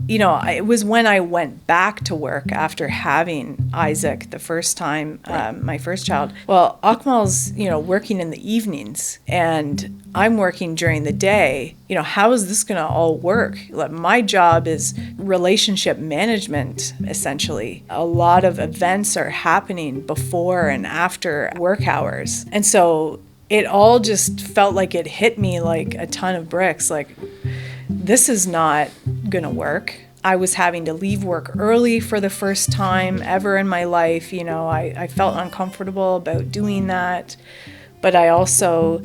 it was when I went back to work after having Isaac the first time, my first child. Well, Akmal's, working in the evenings and I'm working during the day. How is this going to all work? Like, my job is relationship management, essentially. A lot of events are happening before and after work hours. And so it all just felt like it hit me like a ton of bricks. Like, this is not gonna work. I was having to leave work early for the first time ever in my life. I felt uncomfortable about doing that, but I also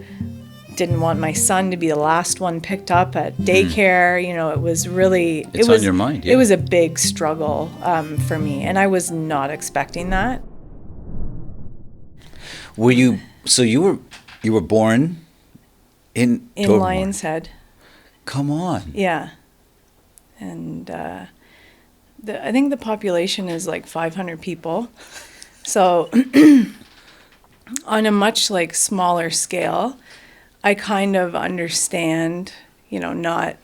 didn't want my son to be the last one picked up at daycare. It was really... It's on your mind, yeah. It was a big struggle for me, and I was not expecting that. So you were born in Lion's Head. Come on. Yeah. And I think the population is like 500 people. So on a much smaller scale, I kind of understand, not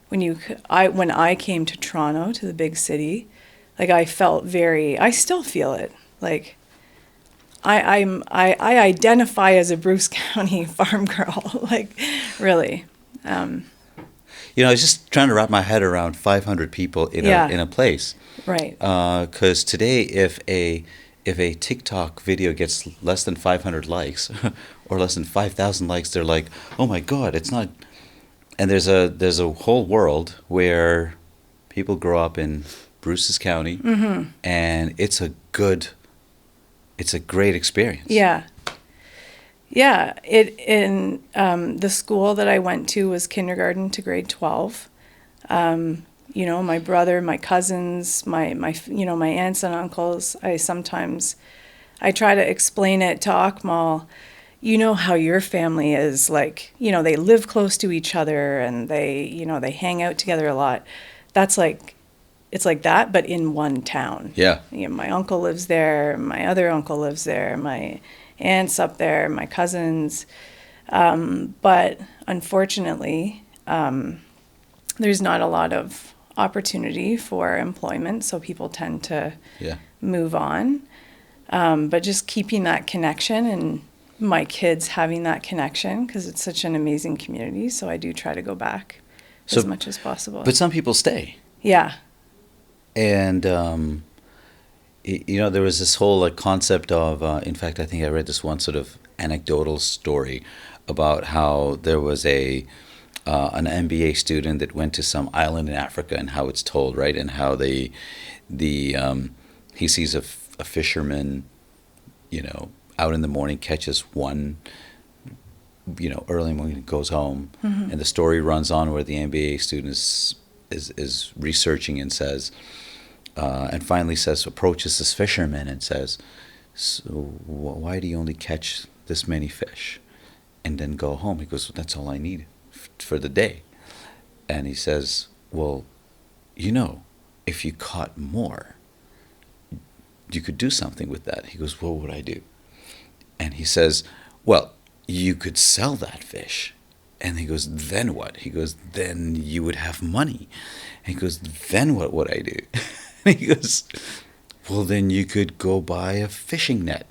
when I came to Toronto, to the big city, I felt I still feel it. I identify as a Bruce County farm girl, really. I was just trying to wrap my head around 500 people in a place. Right. Because today, if a TikTok video gets less than 500 likes or less than 5,000 likes, they're like, oh my God, it's not. And there's a whole world where people grow up in Bruce's County, and it's a great experience. Yeah. Yeah, the school that I went to was kindergarten to grade 12. My brother, my cousins, my aunts and uncles. I try to explain it to Akmal. How your family is they live close to each other and they hang out together a lot. That's it's like that, but in one town. Yeah. My uncle lives there. My other uncle lives there. My aunts up there, my cousins. But unfortunately, there's not a lot of opportunity for employment, so people tend to move on. But just keeping that connection and my kids having that connection, because it's such an amazing community, so I do try to go back as much as possible. But some people stay. Yeah. And, there was this whole concept of, in fact, I think I read this one sort of anecdotal story about how there was an MBA student that went to some island in Africa, and how it's told, right? And how he sees a fisherman, out in the morning, catches one, early in the morning, goes home. Mm-hmm. And the story runs on where the MBA student is researching and says, and finally approaches this fisherman and says, so why do you only catch this many fish and then go home? He goes, that's all I need for the day. And he says, well, if you caught more, you could do something with that. He goes, what would I do? And he says, well, you could sell that fish. And he goes, then what? He goes, then you would have money. And he goes, then what would I do? And he goes, well, then you could go buy a fishing net.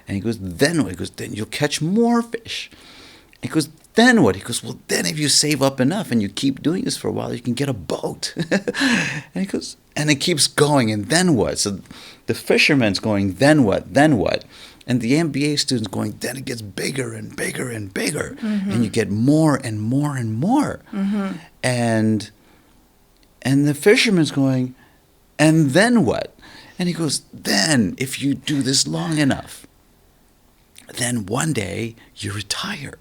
And he goes, then what? He goes, then you'll catch more fish. He goes, then what? He goes, well, then if you save up enough and you keep doing this for a while, you can get a boat. And he goes, and it keeps going, and then what? So the fisherman's going, then what? Then what? And the MBA student's going, then it gets bigger and bigger and bigger. Mm-hmm. And you get more and more and more. Mm-hmm. And the fisherman's going, and then what? And he goes, then if you do this long enough, then one day you retire.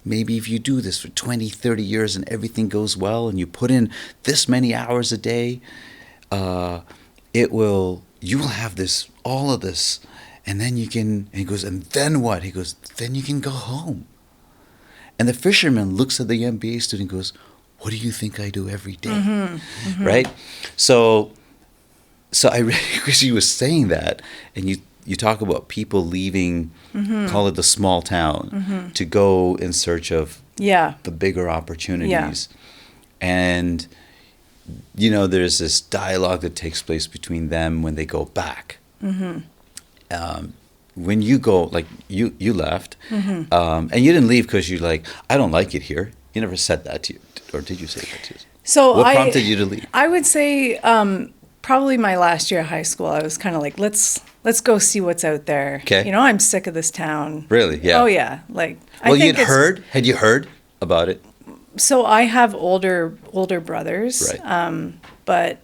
Maybe if you do this for 20, 30 years and everything goes well and you put in this many hours a day, you will have all of this. And then and he goes, and then what? He goes, then you can go home. And the fisherman looks at the MBA student and goes, what do you think I do every day? Mm-hmm, mm-hmm. Right? So I really wish he was saying that. And you talk about people leaving, mm-hmm. call it the small town, mm-hmm. to go in search of the bigger opportunities. Yeah. And, there's this dialogue that takes place between them when they go back. When you go, like you left, and you didn't leave because you're like, I don't like it here. You never said that to you, or did you say that to you? So what prompted you to leave? I would say probably my last year of high school, I was kind of like, let's go see what's out there. Okay. I'm sick of this town. Really? Yeah. Oh yeah. Like, well, had you heard about it? So I have older brothers. Right. But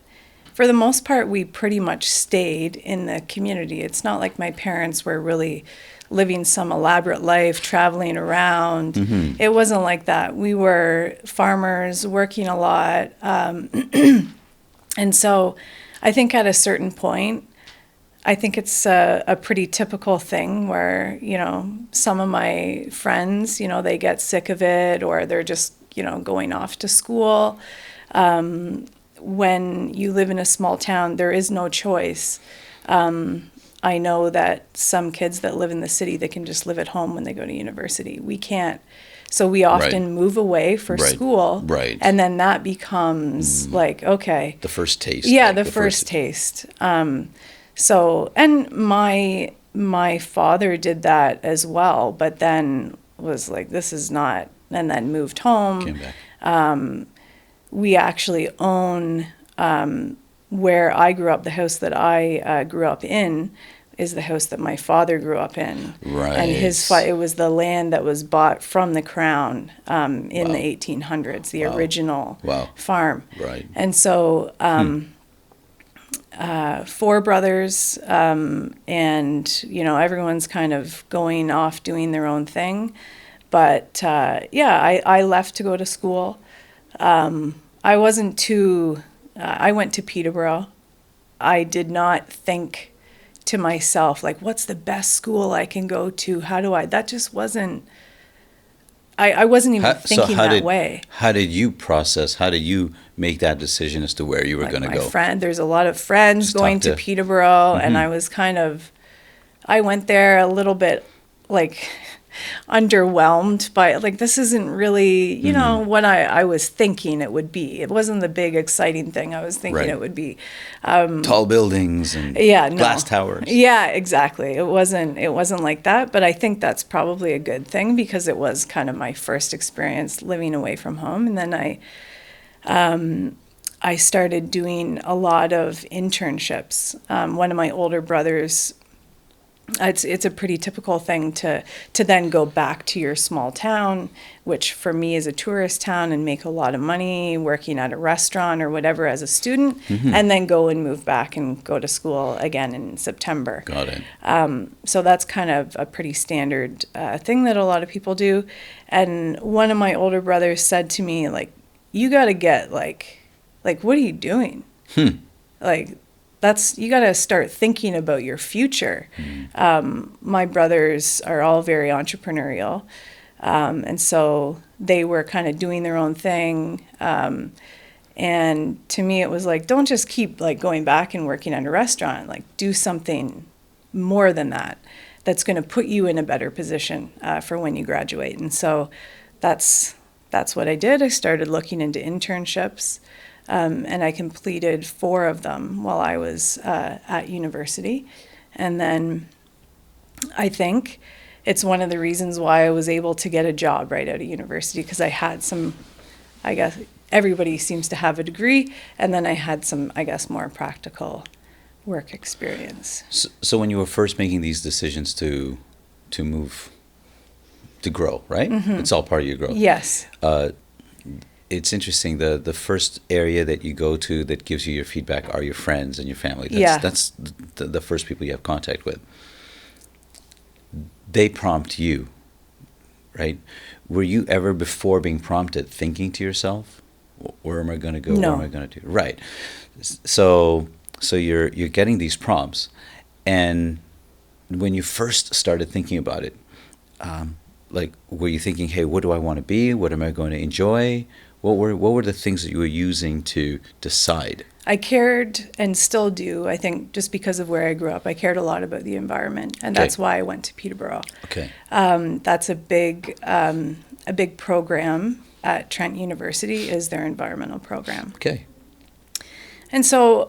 for the most part, we pretty much stayed in the community. It's not like my parents were really living some elaborate life, traveling around. It wasn't like that. We were farmers, working a lot. And so I think at a certain point, I think it's a pretty typical thing where, some of my friends, they get sick of it, or they're just, going off to school. When you live in a small town, there is no choice. I know that some kids that live in the city, they can just live at home when they go to university. We can't. So we often move away for school. Right. And then that becomes like, okay. The first taste. Yeah, the first taste. So, and my father did that as well, but then was like, this is not, and then moved home. Came back. We actually own where I grew up. The house that I grew up in is the house that my father grew up in. Right. And it was the land that was bought from the crown in the 1800s, the original farm. Right. And so 4 brothers, and everyone's kind of going off doing their own thing. But I left to go to school. I wasn't too, I went to Peterborough. I did not think to myself, like, what's the best school I can go to? That just wasn't, I wasn't even thinking that way. How did you make that decision as to where you were going to go? There's a lot of friends going to Peterborough, and I was I went there a little bit like underwhelmed by like, this isn't really what I was thinking it would be. It wasn't the big exciting thing I was thinking it would be. Tall buildings and glass towers. Yeah, exactly. It wasn't like that, but I think that's probably a good thing because it was kind of my first experience living away from home. And then I started doing a lot of internships. One of my older brothers, it's a pretty typical thing to then go back to your small town, which for me is a tourist town, and make a lot of money working at a restaurant or whatever as a student, and then go and move back and go to school again in September. Got it. So that's kind of a pretty standard thing that a lot of people do. And one of my older brothers said to me, like, you got to get like, what are you doing? Like, you got to start thinking about your future. My brothers are all very entrepreneurial. And so they were kind of doing their own thing. And to me, it was like, don't just keep like going back and working at a restaurant, like do something more than that, that's going to put you in a better position for when you graduate. And so that's what I did. I started looking into internships. And I completed 4 of them while I was at university. And then I think it's one of the reasons why I was able to get a job right out of university, because I had some, I guess everybody seems to have a degree, and then I had some, I guess, more practical work experience. So when you were first making these decisions to move, to grow, right? It's all part of your growth. Yes. It's interesting, the first area that you go to that gives you your feedback are your friends and your family. That's the first people you have contact with. They prompt you, right? Were you ever, before being prompted, thinking to yourself, where am I going to go? No. What am I going to do? Right. So you're getting these prompts, and when you first started thinking about it, like, were you thinking, hey, what do I want to be? What am I going to enjoy? What were the things that you were using to decide? I cared, and still do, I think, just because of where I grew up. I cared a lot about the environment, and that's why I went to Peterborough. Okay. That's a big program at Trent University, is their environmental program. Okay. And so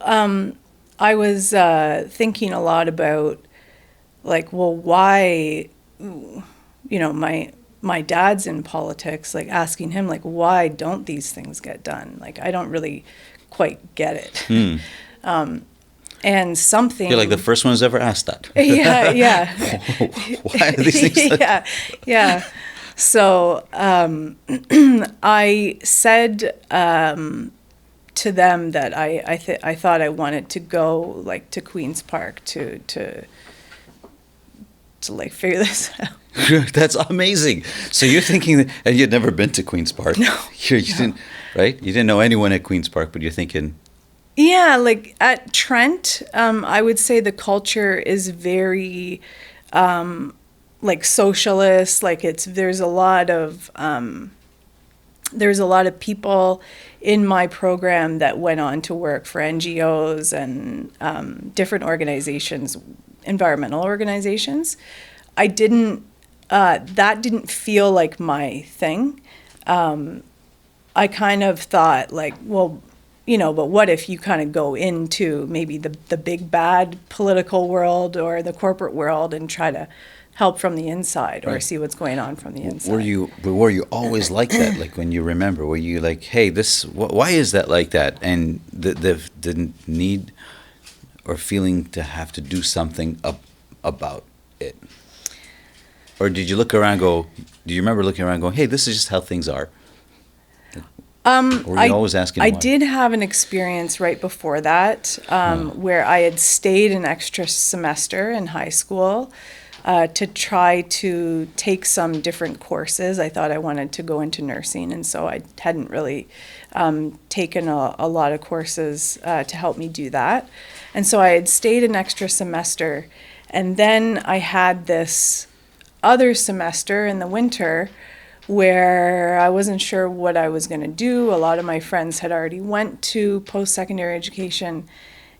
I was thinking a lot about, like, well, why, my dad's in politics, like asking him, like, why don't these things get done? Like, I don't really quite get it. And something... You're like the first one who's ever asked that. Yeah. Why are these things... Yeah. So I said to them that I thought I wanted to go, like, to Queen's Park to like figure this out. That's amazing. So you're thinking that, and you'd never been to Queen's Park. No. You didn't, right? You didn't know anyone at Queen's Park, but you're thinking... Yeah, like at Trent, I would say the culture is very, like, socialist. Like, there's a lot of people in my program that went on to work for NGOs and different organizations, environmental organizations. That didn't feel like my thing. I kind of thought, like, well, but what if you kind of go into maybe the big bad political world or the corporate world and try to help from the inside, or see what's going on from the inside? Were you always like that? Like, when you remember, were you like, hey, why is that like that? And the need or feeling to have to do something about it? Or did you look around and go, do you remember looking around and going, hey, this is just how things are? Or were you always asking I why? did have an experience right before that where I had stayed an extra semester in high school to try to take some different courses. I thought I wanted to go into nursing, and so I hadn't really taken a lot of courses to help me do that. And so I had stayed an extra semester, and then I had this other semester in the winter where I wasn't sure what I was going to do. A lot of my friends had already went to post-secondary education,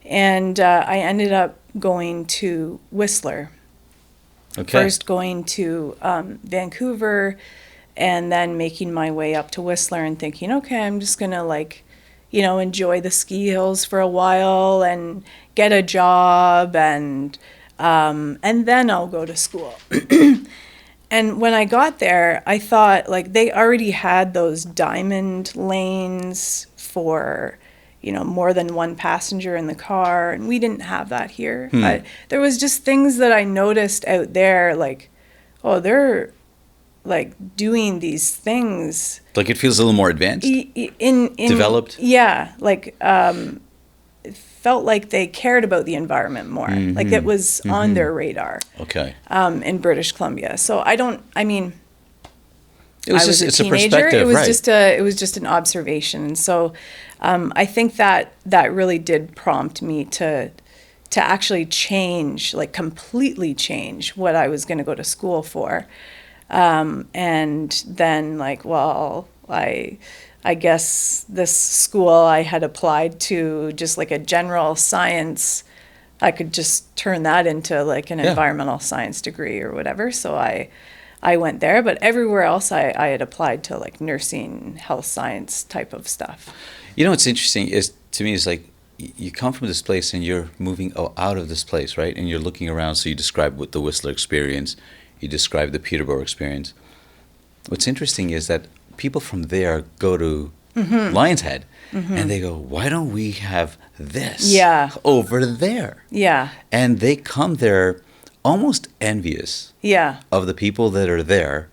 and I ended up going to Whistler. Okay. First going to Vancouver, and then making my way up to Whistler and thinking, okay, I'm just going to, like, enjoy the ski hills for a while and get a job, and then I'll go to school. And when I got there, I thought, like, they already had those diamond lanes for, more than one passenger in the car, and we didn't have that here. There was just things that I noticed out there, like, oh, they're, like, doing these things. Like, it feels a little more advanced? Developed? Yeah, like, it felt like they cared about the environment more. Like, it was on their radar. Okay. In British Columbia. So it's a teenager. A perspective, It was just an observation. And so I think that really did prompt me to actually change, like, completely change what I was going to go to school for. And then, like, well, I guess this school I had applied to, just like a general science, I could just turn that into, like, an environmental science degree or whatever. So I went there, but everywhere else I had applied to, like, nursing, health science type of stuff. What's interesting is, to me, is like, you come from this place and you're moving out of this place, right? And you're looking around. So you describe what the Whistler experience, you describe the Peterborough experience. What's interesting is that people from there go to Lion's Head, and they go, why don't we have this over there? Yeah. And they come there almost envious of the people that are there.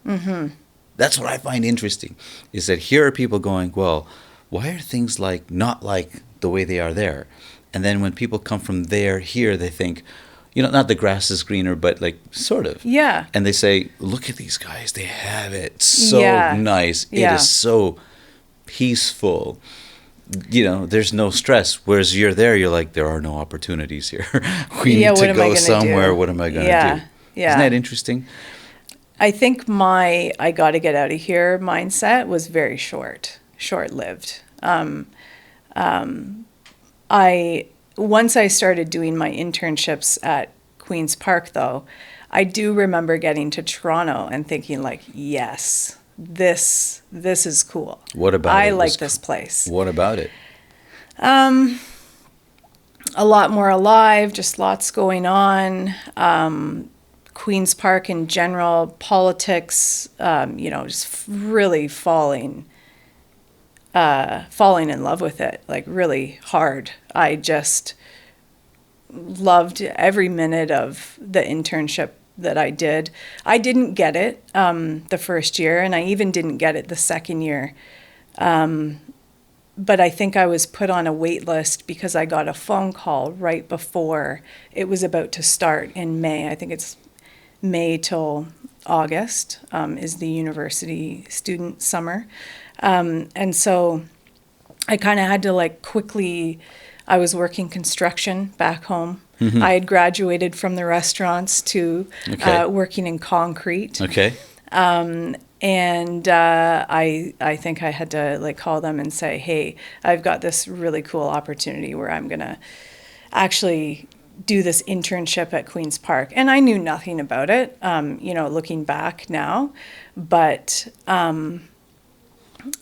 That's what I find interesting, is that here are people going, well, why are things not like the way they are there? And then when people come from there here, they think, not the grass is greener, but, like, sort of. Yeah. And they say, look at these guys. They have it so nice. Yeah. It is so peaceful. There's no stress. Whereas you're there, you're like, there are no opportunities here. We need to go somewhere. What am I going to do? Yeah. Isn't that interesting? I think my I got to get out of here mindset was very short-lived. Once I started doing my internships at Queen's Park, though, I do remember getting to Toronto and thinking, like, yes, this is cool. What about it? I like this place. What about it? a lot more alive, just lots going on. Queen's Park in general, politics, just really falling in love with it, like really hard. I just loved every minute of the internship that I did. I didn't get it the first year, and I even didn't get it the second year. But I think I was put on a wait list because I got a phone call right before it was about to start in May. I think it's May till August is the university student summer. And so I kind of had to like quickly, I was working construction back home. Mm-hmm. I had graduated from the restaurants to working in concrete. Okay. And I think I had to like call them and say, hey, I've got this really cool opportunity where I'm going to actually do this internship at Queen's Park. And I knew nothing about it, looking back now. But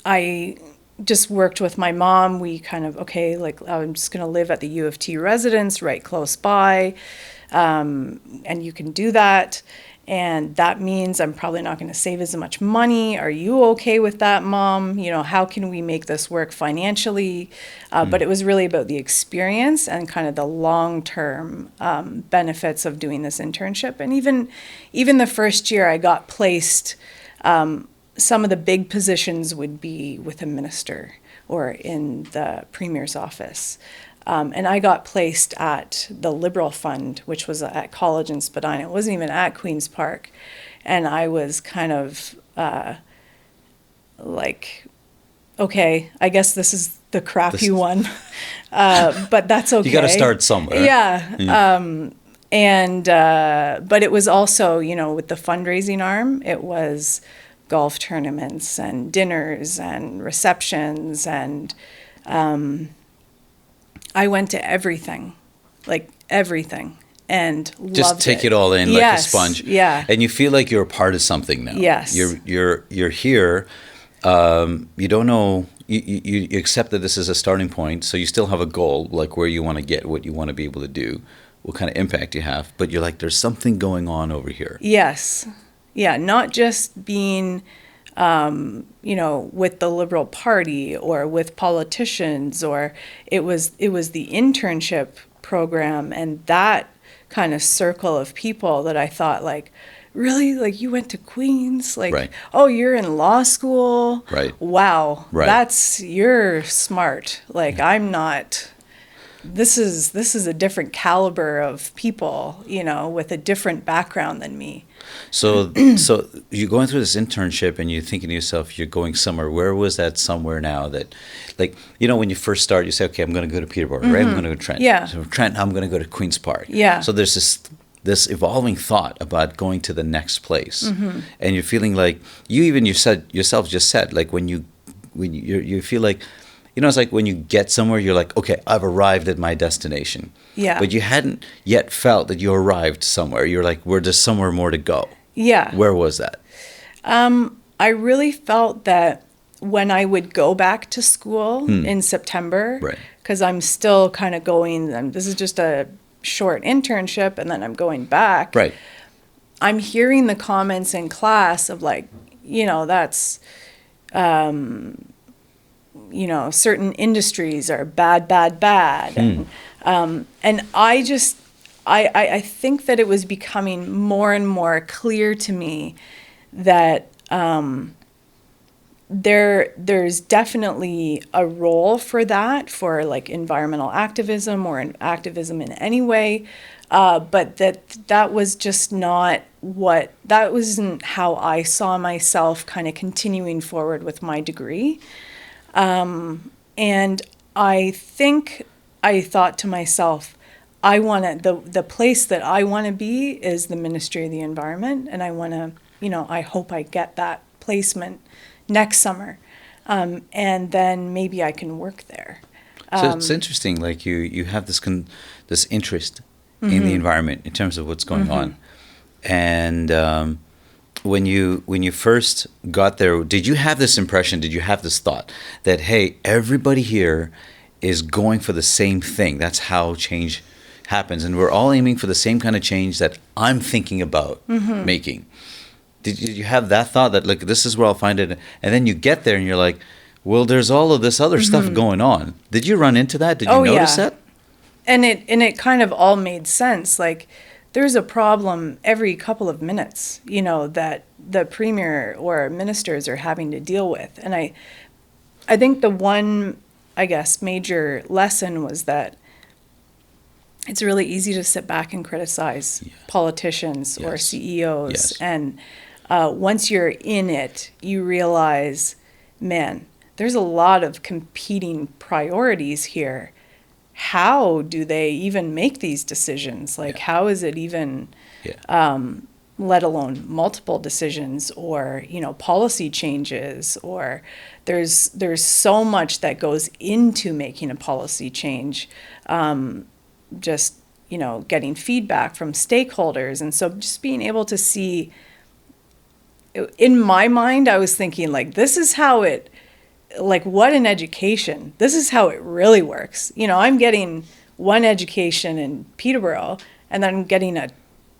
I just worked with my mom. We kind of, I'm just going to live at the U of T residence right close by. And you can do that. And that means I'm probably not going to save as much money. Are you okay with that, Mom? How can we make this work financially? But it was really about the experience and kind of the long-term benefits of doing this internship. And even the first year I got placed, some of the big positions would be with a minister or in the premier's office. And I got placed at the Liberal Fund, which was at college in Spadina. It wasn't even at Queen's Park. And I was kind of okay, I guess this is the crappy one. But that's okay. You got to start somewhere. Yeah. But it was also, with the fundraising arm, it was golf tournaments and dinners and receptions and I went to everything, and loved it. Just take it all in like a sponge. Yeah. And you feel like you're a part of something now. Yes. You're here. You don't know. You accept that this is a starting point, so you still have a goal, like where you want to get, what you want to be able to do, what kind of impact you have. But you're like, there's something going on over here. Yes. Yeah. Not just being with the Liberal Party or with politicians, or it was the internship program and that kind of circle of people that I thought, like, really, like, you went to Queen's, like, right. Oh, you're in law school, right? Wow, right. You're smart. Like, yeah. I'm not. This is a different caliber of people, with a different background than me. So you're going through this internship and you're thinking to yourself, you're going somewhere. Where was that somewhere now that, like, when you first start, you say, okay, I'm going to go to Peterborough, right? I'm going to go to Trent. Yeah. So Trent, I'm going to go to Queen's Park. Yeah. So there's this evolving thought about going to the next place. Mm-hmm. And you're feeling like, you said yourself just said, like, when you feel like, it's like when you get somewhere, you're like, okay, I've arrived at my destination. Yeah. But you hadn't yet felt that you arrived somewhere. You're like, there's somewhere more to go. Yeah. Where was that? I really felt that when I would go back to school in September, because I'm still kind of going, this is just a short internship, and then I'm going back. Right. I'm hearing the comments in class of like, that's... certain industries are bad. And I think that it was becoming more and more clear to me that there's definitely a role for that, for like environmental activism or activism in any way, but that was just not that wasn't how I saw myself kind of continuing forward with my degree. And I think I thought to myself, I want to, the place that I want to be is the Ministry of the Environment. And I want to, I hope I get that placement next summer. And then maybe I can work there. So it's interesting, like you have this interest in the environment in terms of what's going on. And, when you first got there, did you have this impression, did you have this thought that, hey, everybody here is going for the same thing. That's how change happens. And we're all aiming for the same kind of change that I'm thinking about making. Did you have that thought that, like, this is where I'll find it? And then you get there and you're like, well, there's all of this other stuff going on. Did you run into that? Did you notice that? And it kind of all made sense. Like, there's a problem every couple of minutes, you know, that the premier or ministers are having to deal with. And I think the one, I guess, major lesson was that it's really easy to sit back and criticize politicians or CEOs. Yes. And once you're in it, you realize, man, there's a lot of competing priorities here. How do they even make these decisions? Like, how is it even, let alone multiple decisions or, you know, policy changes, or there's so much that goes into making a policy change. Just, you know, getting feedback from stakeholders. And so just being able to see, in my mind, I was thinking, like, this is how it, like, what an education. This is how it really works. You know, I'm getting one education in Peterborough, and then I'm getting a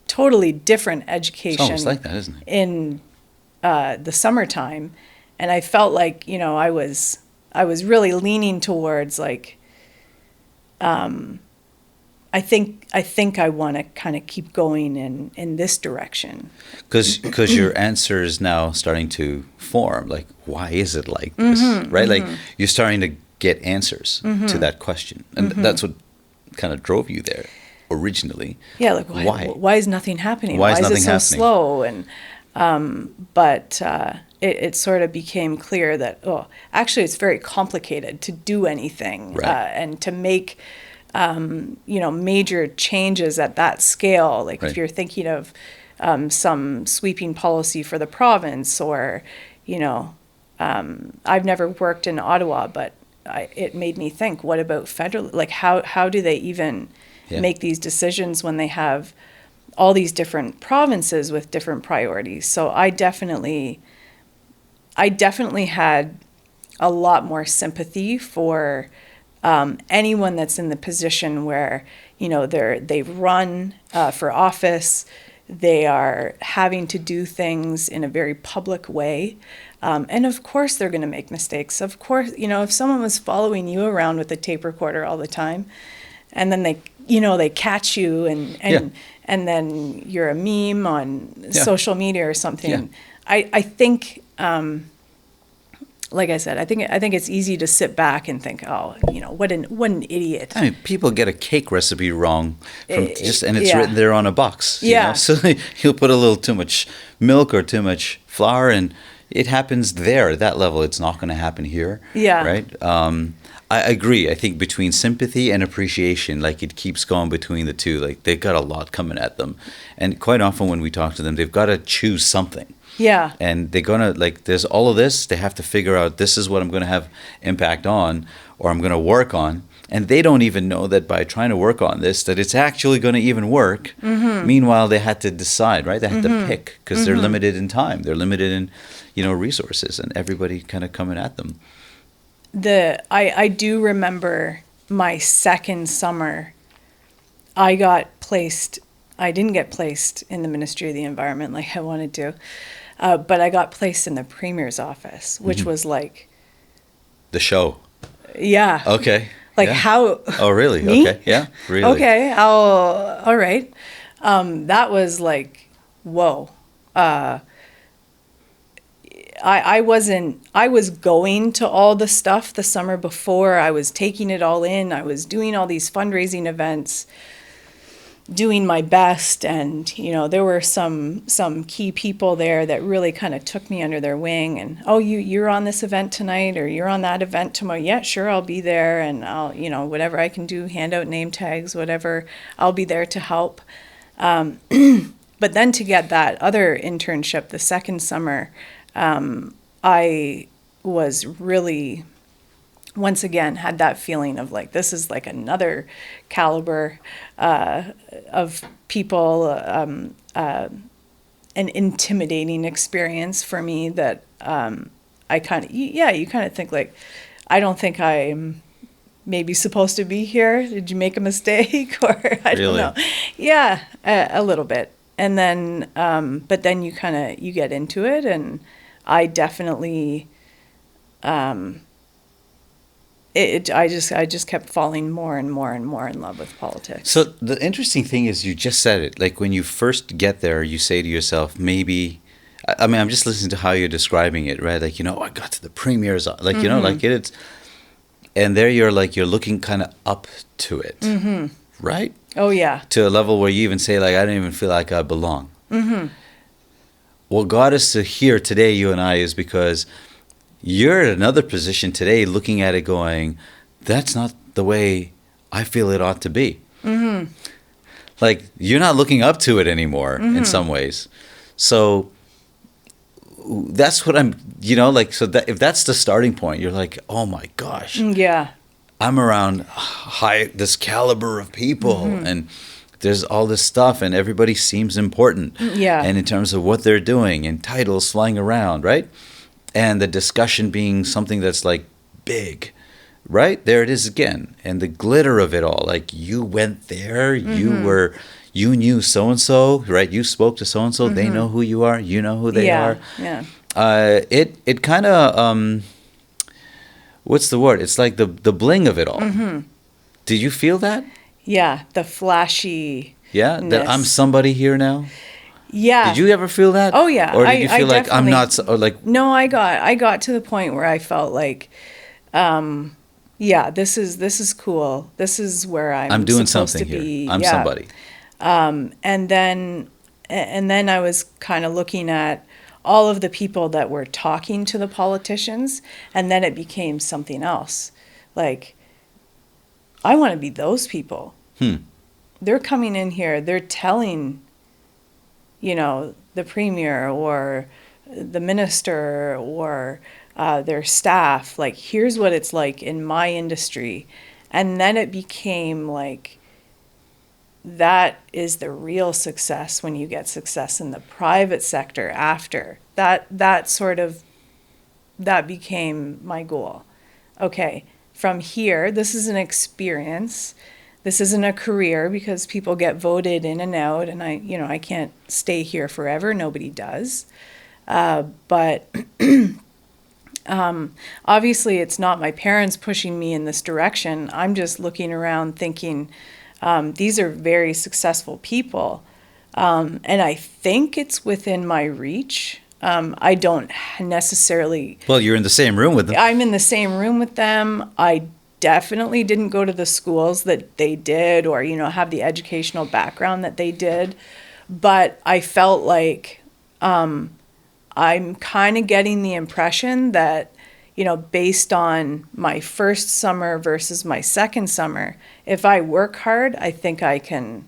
totally different education. It's almost like that, isn't it? In the summertime. And I felt like, you know, I was really leaning towards, like, I think I want to kind of keep going in this direction. Because your answer is now starting to form. Like, why is it like this? Right? Like, you're starting to get answers to that question. And that's what kind of drove you there originally. Yeah, like, why is nothing happening? Why is it so slow? And but it sort of became clear that, actually it's very complicated to do anything, and to make you know, major changes at that scale. Like, if you're thinking of some sweeping policy for the province, or, you know, I've never worked in Ottawa, but it made me think, what about federal? Like, how do they even make these decisions when they have all these different provinces with different priorities? So I definitely had a lot more sympathy for anyone that's in the position where, you know, they've run for office, they are having to do things in a very public way. And of course they're going to make mistakes. Of course, you know, if someone was following you around with a tape recorder all the time, and then they catch you and then you're a meme on social media or something. I think, like I said, I think it's easy to sit back and think, you know, what an idiot. I mean, people get a cake recipe wrong and it's written there on a box. You know? So he'll put a little too much milk or too much flour, and it happens there at that level. It's not going to happen here. Yeah. Right. I agree. I think between sympathy and appreciation, like, it keeps going between the two. Like, they've got a lot coming at them, and quite often when we talk to them, they've got to choose something. Yeah. And they're going to, like, there's all of this. They have to figure out, this is what I'm going to have impact on, or I'm going to work on. And they don't even know that by trying to work on this, that it's actually going to even work. Meanwhile, they had to decide, right? They had to pick, because they're limited in time. They're limited in, you know, resources, and everybody kind of coming at them. I do remember my second summer, I didn't get placed in the Ministry of the Environment like I wanted to. But I got placed in the Premier's office, which was like... The show. Yeah. Okay. Like, how... Oh, really? Me? Okay. Yeah, really. Okay. All right. That was like, whoa. I was going to all the stuff the summer before. I was taking it all in. I was doing all these fundraising events, doing my best, and, you know, there were some key people there that really kind of took me under their wing, and, you're on this event tonight, or you're on that event tomorrow. Yeah, sure, I'll be there, and I'll, you know, whatever I can do, hand out name tags, whatever, I'll be there to help. But then to get that other internship the second summer, I was really, once again, had that feeling of, like, this is like another caliber of people, an intimidating experience for me that I kind of, you kind of think, like, I don't think I'm maybe supposed to be here? Did you make a mistake? Or I don't Really? know. Yeah, a little bit. And then, but then you get into it, and I definitely, I just kept falling more and more and more in love with politics. So the interesting thing is you just said it. Like when you first get there, you say to yourself, maybe, I mean, I'm just listening to how you're describing it, right? Like, I got to the premier's, like, like it's, and there you're like, you're looking kind of up to it, right? Oh, yeah. To a level where you even say like, I don't even feel like I belong. What got us to here today, you and I, is because you're at another position today looking at it going, that's not the way I feel it ought to be. Like, you're not looking up to it anymore in some ways. So that's what I'm, like, so that if that's the starting point, you're like, oh my gosh. Yeah. I'm around this caliber of people and there's all this stuff and everybody seems important. Yeah. And in terms of what they're doing and titles flying around, right? And the discussion being something that's like big, right? There it is again. And the glitter of it all. Like, you went there, you knew so-and-so, right? You spoke to so-and-so, they know who you are, you know who they are. Yeah. It kind of, what's the word? It's like the bling of it all. Did you feel that? Yeah, the flashy. Yeah, that I'm somebody here now? Yeah. Did you ever feel that? Oh, yeah. Or did you feel like I'm not, or like... No, I got to the point where I felt like, yeah, this is cool. This is where I'm doing supposed something to be. here. I'm somebody. And then I was kind of looking at all of the people that were talking to the politicians, and then it became something else. Like, I want to be those people. They're coming in here, they're telling, the premier or the minister or their staff, like, here's what it's like in my industry. And then it became like, that is the real success when you get success in the private sector after. That became my goal. Okay, from here, this is an experience. This isn't a career, because people get voted in and out, and I can't stay here forever. Nobody does. But obviously it's not my parents pushing me in this direction. I'm just looking around thinking, these are very successful people. And I think it's within my reach. I don't necessarily... Well, you're in the same room with them. I'm in the same room with them. I definitely didn't go to the schools that they did, or, have the educational background that they did. But I felt like I'm kind of getting the impression that, based on my first summer versus my second summer, if I work hard, I think I can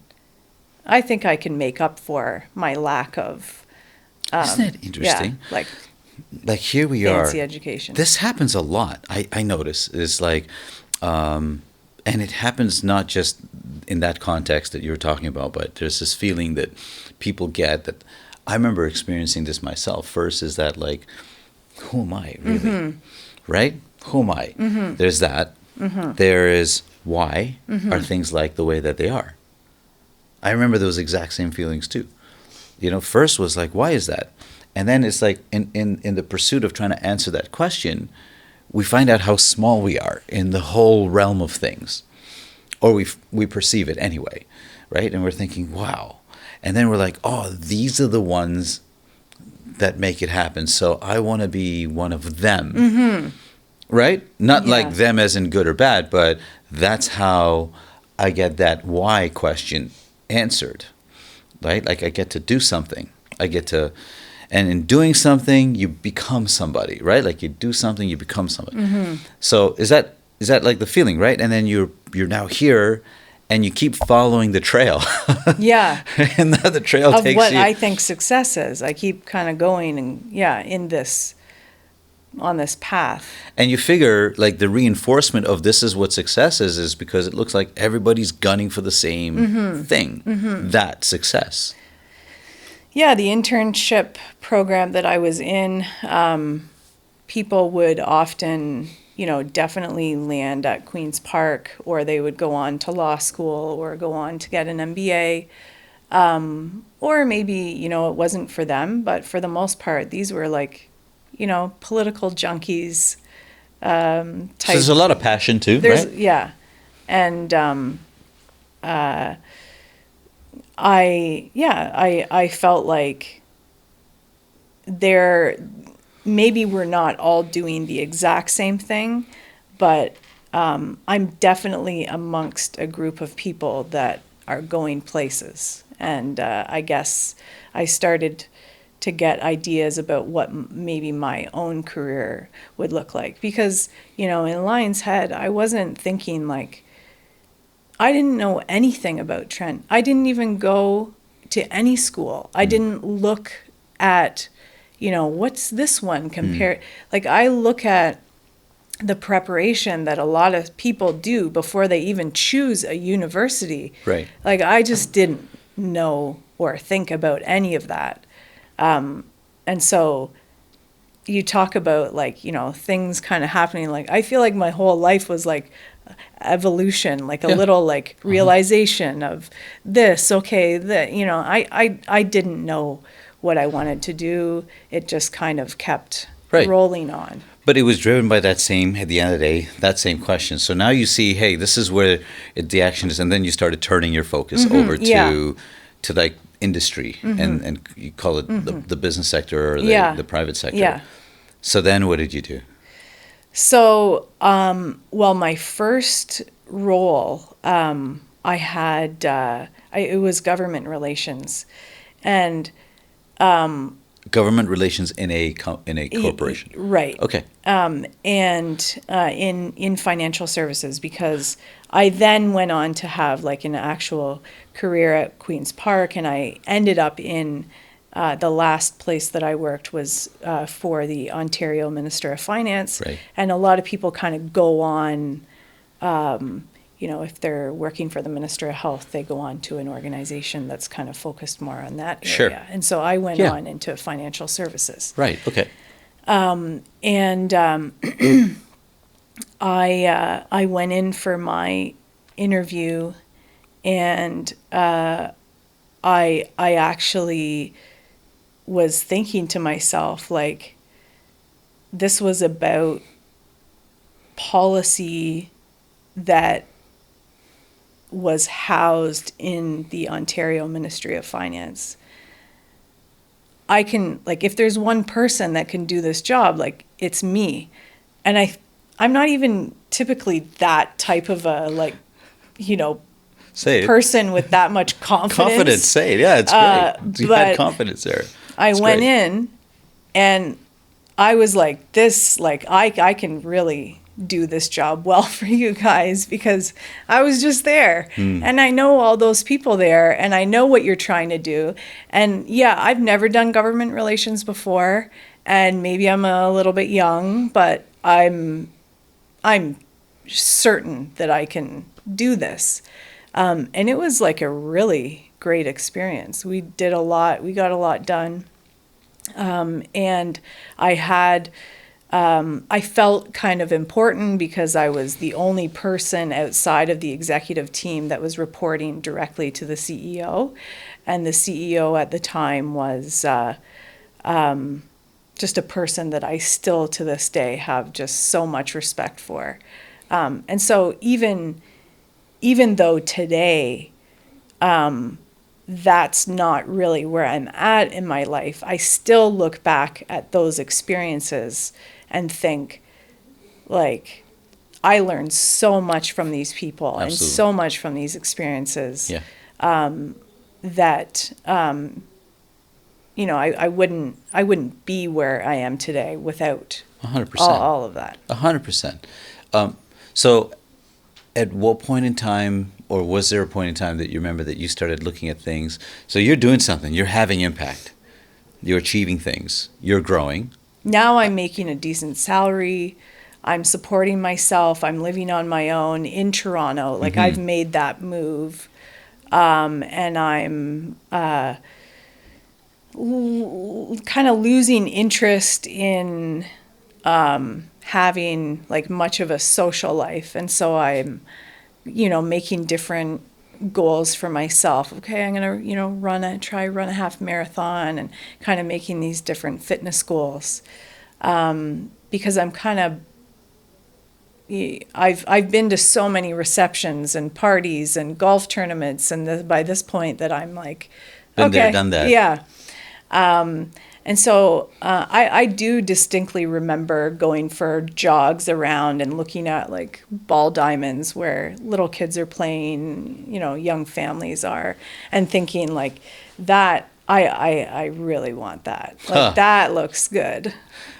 make up for my lack of. Isn't that interesting? Yeah, like here we fancy are. Education. This happens a lot. I notice. It's like, and it happens not just in that context that you're talking about, but there's this feeling that people get that. I remember experiencing this myself. First is that, like, who am I really? Right? Who am I? There's that. There is why are things like the way that they are. I remember those exact same feelings too. First was like, why is that? And then it's like in the pursuit of trying to answer that question, we find out how small we are in the whole realm of things. Or we perceive it anyway, right? And we're thinking, wow. And then we're like, oh, these are the ones that make it happen. So I want to be one of them, right? Not like them as in good or bad, but that's how I get that why question answered, right? Like, I get to do something. And in doing something, you become somebody, right? Like, you do something, you become somebody. So is that like the feeling, right? And then you're now here, and you keep following the trail. Yeah. And the trail of takes what you. I think success is. I keep kind of going and on this path. And you figure, like, the reinforcement of this is what success is because it looks like everybody's gunning for the same thing, that success. Yeah, the internship program that I was in, people would often definitely land at Queen's Park, or they would go on to law school or go on to get an MBA. Or maybe, it wasn't for them, but for the most part, these were like, political junkies So type. there's a lot of passion too, right? Yeah. And I felt like maybe we're not all doing the exact same thing, but I'm definitely amongst a group of people that are going places. And I guess I started to get ideas about what maybe my own career would look like. Because, in Lion's Head, I wasn't thinking like, I didn't know anything about Trent. I didn't even go to any school. I didn't look at, what's this one compared? Like, I look at the preparation that a lot of people do before they even choose a university. Right. Like, I just didn't know or think about any of that. And so you talk about like, things kind of happening. Like, I feel like my whole life was like evolution, like a little like realization of this, okay, that, I didn't know what I wanted to do. It just kind of kept rolling on. But it was driven by that same, at the end of the day, that same question. So now you see, hey, this is where the action is, and then you started turning your focus over to like industry, and you call it the business sector or the private sector. Yeah. So then what did you do? So, my first role, I had, it was government relations, and government relations in a corporation. Right. Okay. And in financial services, because I then went on to have like an actual career at Queen's Park, and I ended up in the last place that I worked was for the Ontario Minister of Finance. Right. And a lot of people kind of go on, if they're working for the Minister of Health, they go on to an organization that's kind of focused more on that area. Sure. And so I went on into financial services. Right. Okay. And I went in for my interview, and I actually was thinking to myself, like, this was about policy that was housed in the Ontario Ministry of Finance. I can, like, if there's one person that can do this job, like, it's me. And I'm not even typically that type of a, like, person with that much confidence. Confidence, say it. Yeah, it's great. You had confidence there. I went in, and I was like, this, like, I can really do this job well for you guys, because I was just there and I know all those people there, and I know what you're trying to do. And yeah, I've never done government relations before, and maybe I'm a little bit young, but I'm certain that I can do this. And it was like a really great experience. We got a lot done. And I felt kind of important because I was the only person outside of the executive team that was reporting directly to the CEO. And the CEO at the time was just a person that I still to this day have just so much respect for. And so even though today that's not really where I'm at in my life, I still look back at those experiences and think, like, I learned so much from these people. Absolutely. And so much from these experiences. Yeah. That I wouldn't be where I am today without 100%. all of that. 100%. So at what point in time, or was there a point in time that you remember that you started looking at things? So you're doing something, you're having impact, you're achieving things, you're growing. Now I'm making a decent salary. I'm supporting myself. I'm living on my own in Toronto. Like, I've made that move. And I'm kind of losing interest in having like much of a social life. And so I'm, making different goals for myself. Okay, I'm going to, try run a half marathon, and kind of making these different fitness goals. Because I'm kind of, I've been to so many receptions and parties and golf tournaments, and by this point that I'm like, Been okay, there, done that. yeah. And so I do distinctly remember going for jogs around and looking at like ball diamonds where little kids are playing, young families are, and thinking like that. I really want that. Like that looks good.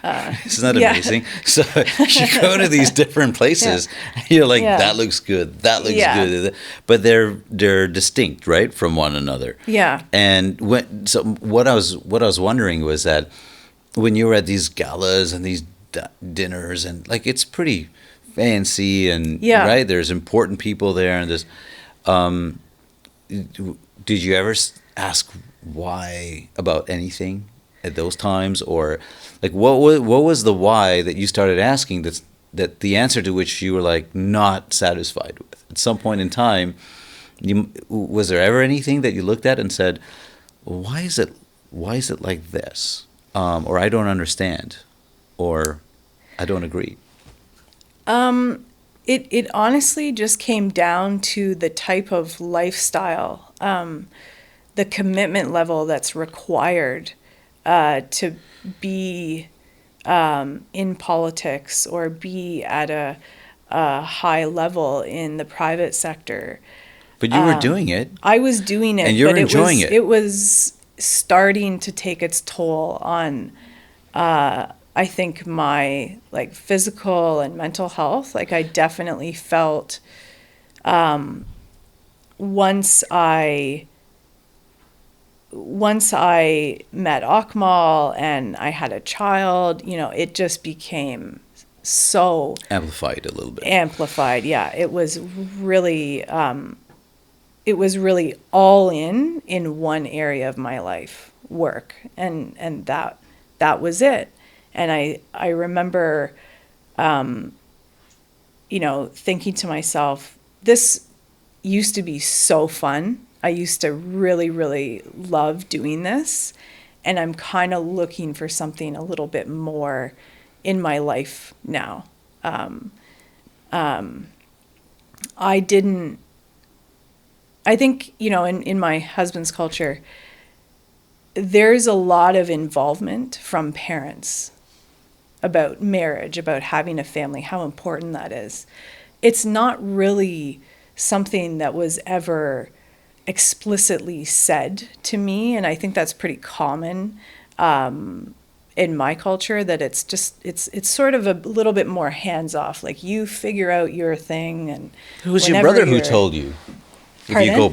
Isn't that amazing? So you go to these different places, and you're like, that looks good, that looks good, but they're distinct, right, from one another. Yeah. And what I was wondering was that when you were at these galas and these dinners, and like it's pretty fancy, and right, there's important people there, and there's did you ever ask why about anything at those times, or like what was the why that you started asking that the answer to which you were like not satisfied with at some point in time? Was there ever anything that you looked at and said, why is it like this, or I don't understand, or I don't agree? It honestly just came down to the type of lifestyle, the commitment level that's required to be in politics or be at a high level in the private sector. But you were doing it. I was doing it, and you were enjoying it. It was starting to take its toll on, I think, my like physical and mental health. Like I definitely felt once I met Akmal and I had a child, it just became so amplified a little bit. Amplified, yeah. It was really all in one area of my life, work, and that was it. And I remember, thinking to myself, this used to be so fun. I used to really, really love doing this, and I'm kind of looking for something a little bit more in my life now. I think, in my husband's culture, there's a lot of involvement from parents about marriage, about having a family, how important that is. It's not really something that was ever explicitly said to me, and I think that's pretty common in my culture, that it's sort of a little bit more hands-off, like you figure out your thing. And it was your brother who told you. If you go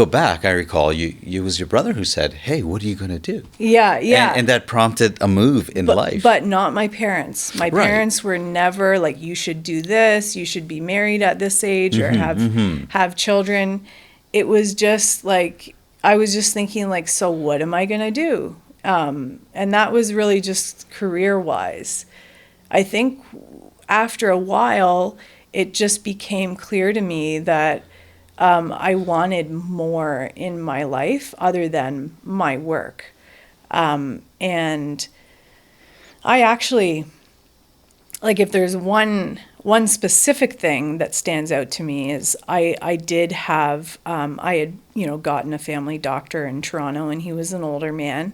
back, I recall it was your brother who said, "Hey, what are you going to do?" Yeah. And that prompted a move in life. But not my parents. My parents were never like, you should do this, you should be married at this age, or have children. It was just like, I was just thinking like, so what am I going to do? And that was really just career-wise. I think after a while, it just became clear to me that I wanted more in my life other than my work. And I actually, like, if there's one specific thing that stands out to me is I did have, I had, gotten a family doctor in Toronto, and he was an older man.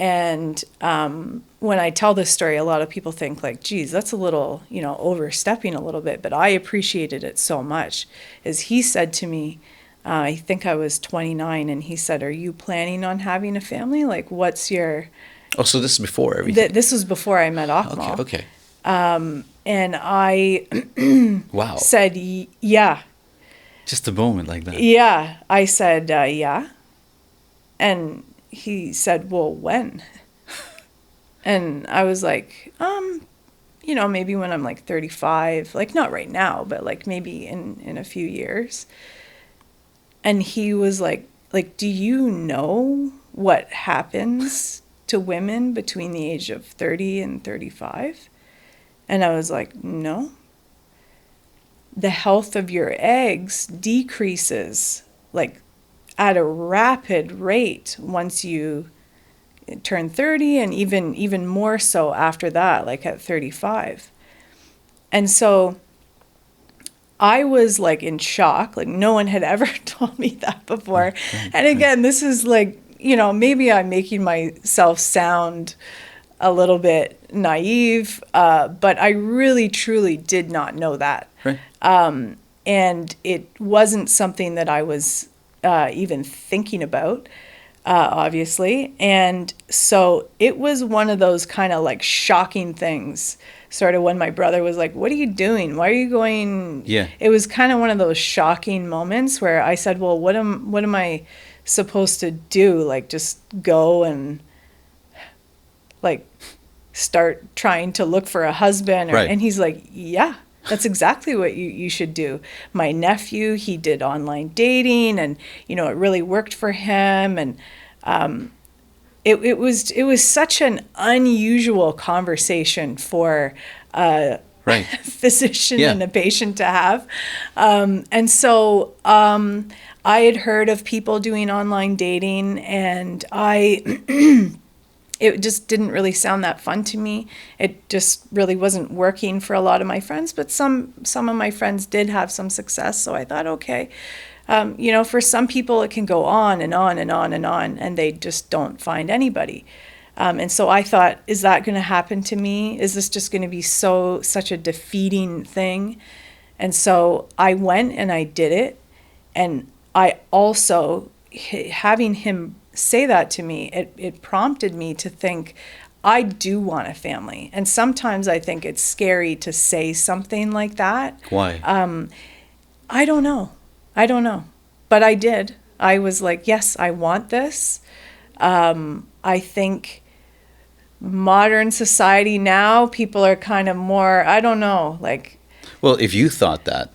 And when I tell this story, a lot of people think like, geez, that's a little, overstepping a little bit. But I appreciated it so much. As he said to me, I think I was 29, and he said, "Are you planning on having a family? Like, what's your..." Oh, so this is before everything. This was before I met Akmal. Okay. And I wow. said, yeah. Just a moment like that. Yeah. I said, yeah. And he said, well, when? And I was like, maybe when I'm like 35, like not right now, but like maybe in a few years. And he was like, do you know what happens to women between the age of 30 and 35? And I was like, no. The health of your eggs decreases like at a rapid rate once you turn 30, and even more so after that, like at 35. And so I was like in shock, like no one had ever told me that before. And again, this is like, maybe I'm making myself sound a little bit naive, but I really, truly did not know that. Right. And it wasn't something that I was even thinking about, obviously. And so it was one of those kind of like shocking things, sort of when my brother was like, what are you doing? Why are you going? Yeah. It was kind of one of those shocking moments where I said, well, what am I supposed to do? Like, just go and like start trying to look for a husband? Right. And he's like, yeah, that's exactly what you should do. My nephew, he did online dating, and it really worked for him. And it was such an unusual conversation for a physician and a patient to have. And so I had heard of people doing online dating, and it just didn't really sound that fun to me. It just really wasn't working for a lot of my friends, but some of my friends did have some success. So I thought, okay, for some people it can go on and on and on and on, and they just don't find anybody. And so I thought, is that going to happen to me? Is this just going to be such a defeating thing? And so I went and I did it. And I also, having him say that to me, it prompted me to think, I do want a family. And sometimes I think it's scary to say something like that. Why? I don't know. But I did. I was like, yes, I want this. I think modern society now, people are kind of more, I don't know, like. Well, if you thought that,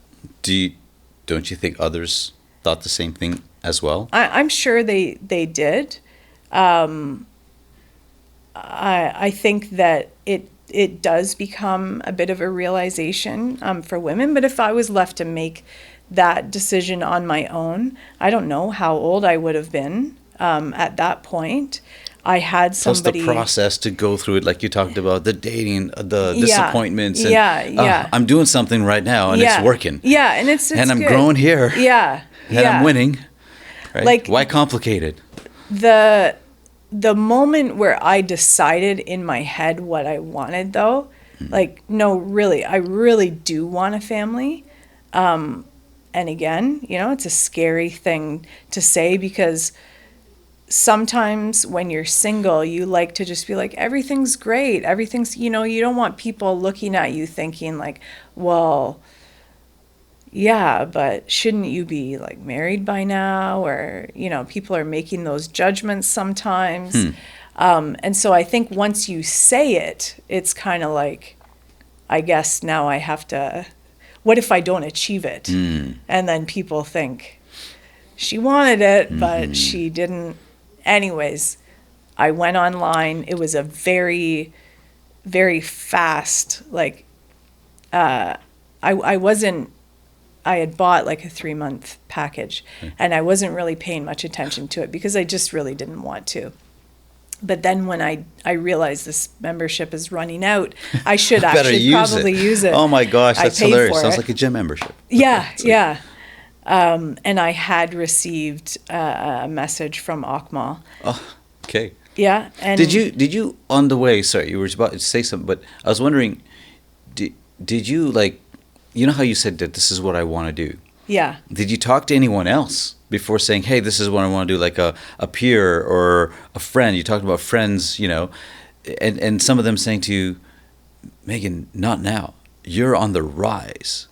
don't you think others thought the same thing as well? I'm sure they did. I think that it does become a bit of a realization for women. But if I was left to make that decision on my own, I don't know how old I would have been at that point. I had somebody. Plus the process to go through it, like you talked about, the dating, the disappointments. And, I'm doing something right now, and it's working. Yeah, and it's and I'm good. growing here. Yeah. And I'm winning. Right? Like, why complicate it? The moment where I decided in my head what I wanted, though, like, no, really, I really do want a family. And again, it's a scary thing to say, because sometimes when you're single, you like to just be like, everything's great. Everything's, you don't want people looking at you thinking like, well, yeah, but shouldn't you be like married by now? Or, people are making those judgments sometimes. And so I think once you say it, it's kind of like, I guess now I have to, what if I don't achieve it? And then people think she wanted it, but she didn't. Anyways, I went online. It was a very, very fast, like, I had bought like a 3-month package, and I wasn't really paying much attention to it because I just really didn't want to. But then when I realized this membership is running out, I should actually probably use it. Oh my gosh, that's hilarious. Sounds it. like a gym membership. Yeah, yeah. And I had received a message from Akmal. Oh, okay. Yeah. And did you on the way? Sorry, you were about to say something, but I was wondering, did you like, how you said that this is what I want to do? Yeah. Did you talk to anyone else before saying, hey, this is what I want to do, like a peer or a friend? You talked about friends, and some of them saying to you, Megan, not now. You're on the rise.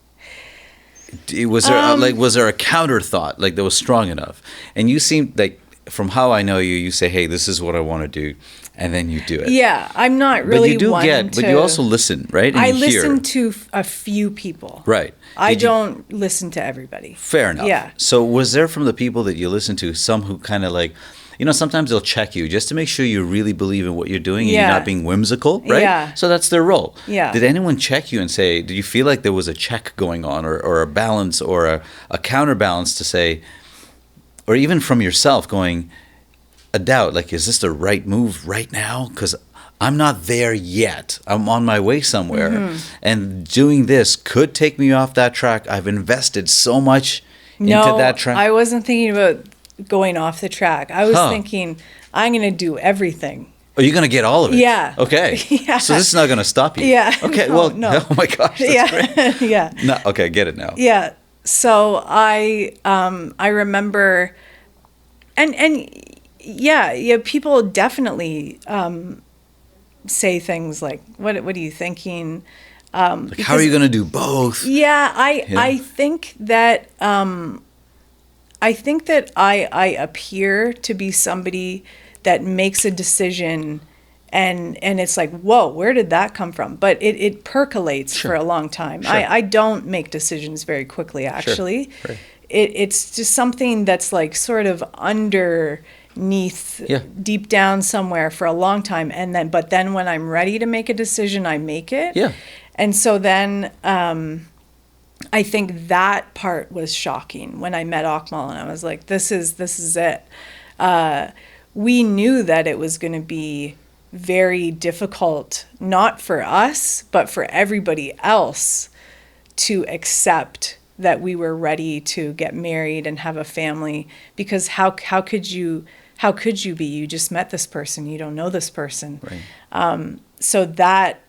Was there a counter thought like that was strong enough? And you seemed like, from how I know you, you say, hey, this is what I want to do, and then you do it. Yeah, I'm not really but you also listen, right? And I you listen to a few people. Right. I don't listen to everybody. Fair enough. Yeah. So was there, from the people that you listen to, some who kind of like, sometimes they'll check you just to make sure you really believe in what you're doing and Yeah. you're not being whimsical, right? Yeah. So that's their role. Yeah. Did anyone check you and say, did you feel like there was a check going on, or a balance, or a counterbalance to say, or even from yourself going, a doubt, like, is this the right move right now? Because I'm not there yet. I'm on my way somewhere. And doing this could take me off that track. I've invested so much into that track. I wasn't thinking about going off the track. I was thinking, I'm going to do everything. Oh, you're going to get all of it? Yeah. Okay. Yeah. So this is not going to stop you? Yeah. Okay, No. oh my gosh, that's great. Yeah. No, okay, get it now. Yeah. So I remember, and yeah, people definitely say things like, "What are you thinking?" Like, how are you going to do both? Yeah, I think that I appear to be somebody that makes a decision, and it's like, whoa, where did that come from? But it percolates for a long time. Sure. I don't make decisions very quickly, actually. Right. It's just something that's like sort of underneath, deep down somewhere for a long time, but then when I'm ready to make a decision, I make it. Yeah. And so then I think that part was shocking when I met Akmal, and I was like, this is it. We knew that it was going to be very difficult, not for us, but for everybody else to accept that we were ready to get married and have a family, because how could you be? You just met this person, you don't know this person. Right. So that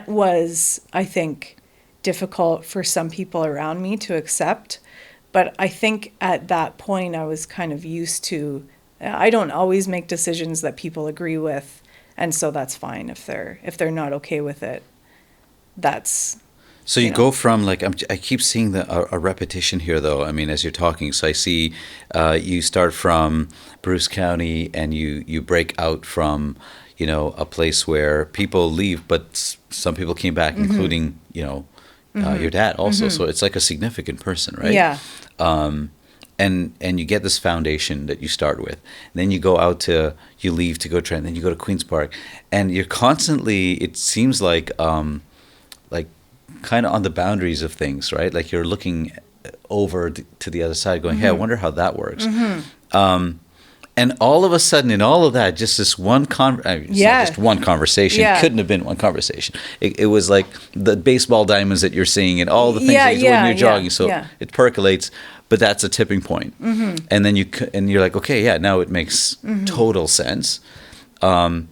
was, I think, difficult for some people around me to accept. But I think at that point I was kind of used to, I don't always make decisions that people agree with, and so that's fine if they're not okay with it. That's So you go from, like, I keep seeing a repetition here, though. I mean, as you're talking, so I see you start from Bruce County, and you break out from, a place where people leave, but some people came back, including, your dad also. So it's like a significant person, right? Yeah. And you get this foundation that you start with. And then you go out you leave to go train, then you go to Queen's Park, and you're constantly, it seems like kind of on the boundaries of things, right? Like you're looking over to the other side going, hey, I wonder how that works. And all of a sudden, in all of that, just this one just one conversation. Yeah. It couldn't have been one conversation. It was like the baseball diamonds that you're seeing and all the things that you do when you're jogging. So it percolates, but that's a tipping point. And then you're like, okay, yeah, now it makes total sense. And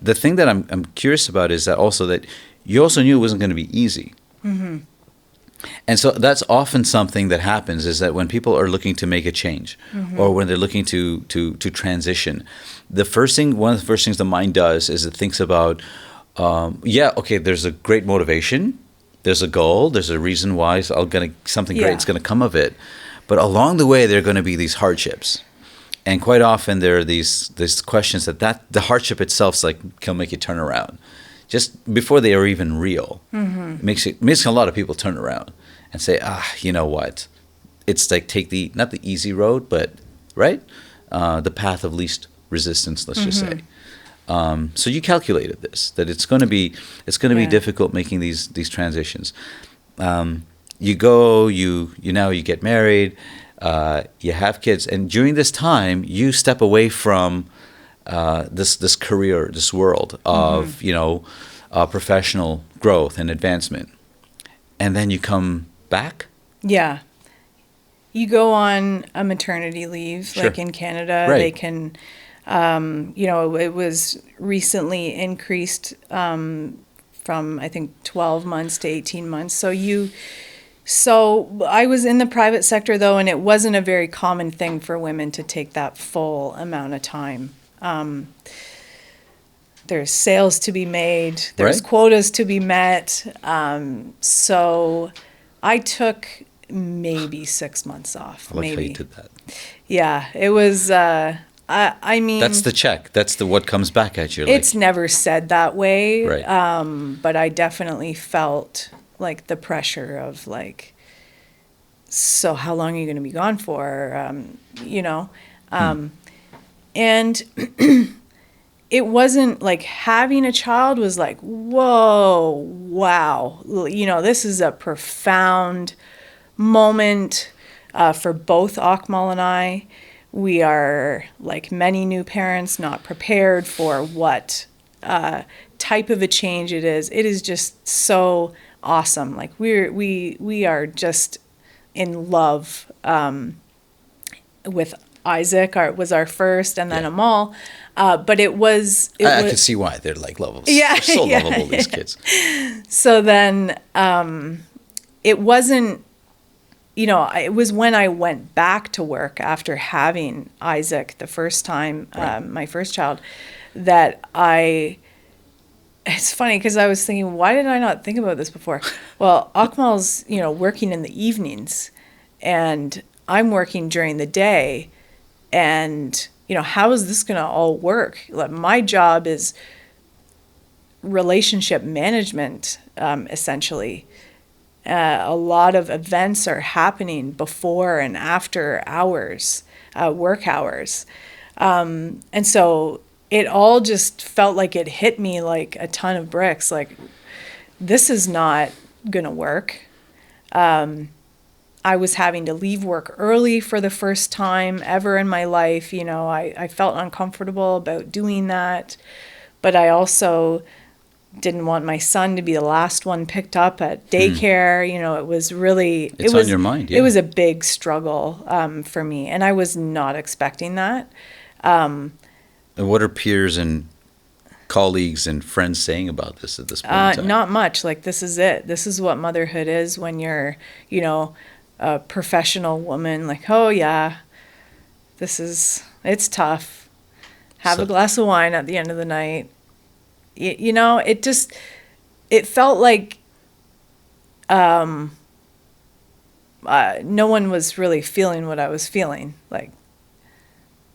the thing that I'm curious about is that also that you also knew it wasn't going to be easy. And so that's often something that happens, is that when people are looking to make a change or when they're looking to transition, one of the first things the mind does is it thinks about, there's a great motivation, there's a goal, there's a reason why something great's going to come of it. But along the way, there are going to be these hardships. And quite often there are these questions that the hardship itself can make you turn around. Just before they are even real, it makes a lot of people turn around and say, you know what? It's like take not the easy road, but right, the path of least resistance. Let's just say. So you calculated this, that it's going to be be difficult making these transitions. You go, you get married, you have kids, and during this time you step away from this career, this world of professional growth and advancement, and then you come back. Yeah, you go on a maternity leave, Sure. like in Canada. Right. They can, it was recently increased from I think 12 months to 18 months. So I was in the private sector though, and it wasn't a very common thing for women to take that full amount of time. There's sales to be made, there's quotas to be met. So I took maybe 6 months off. I like maybe. how you did that. Yeah, it was, I mean. That's the check. That's what comes back at you. It's never said that way. Right. But I definitely felt like the pressure of like, so how long are you going to be gone for? And it wasn't like having a child was like, whoa, wow. This is a profound moment for both Akmal and I. We are, like many new parents, not prepared for what type of a change it is. It is just so awesome. Like we are just in love with Isaac. Was our first, and then Amal. But I can see why they're like lovable. Yeah, They're so lovable, these kids. So then it wasn't. It was when I went back to work after having Isaac the first time, my first child, that it's funny because I was thinking, why did I not think about this before? Well, Akmal's, working in the evenings and I'm working during the day. And, how is this going to all work? Like, my job is relationship management, essentially. A lot of events are happening before and after hours, work hours. And so it all just felt like it hit me like a ton of bricks. Like, this is not going to work. I was having to leave work early for the first time ever in my life. I felt uncomfortable about doing that. But I also didn't want my son to be the last one picked up at daycare. It was really... It's on your mind, yeah. It was a big struggle for me, and I was not expecting that. And what are peers and colleagues and friends saying about this at this point in time? Not much. Like, this is it. This is what motherhood is when you're, a professional woman. Like, oh, yeah, it's tough. Have a glass of wine at the end of the night. It felt like no one was really feeling what I was feeling. Like,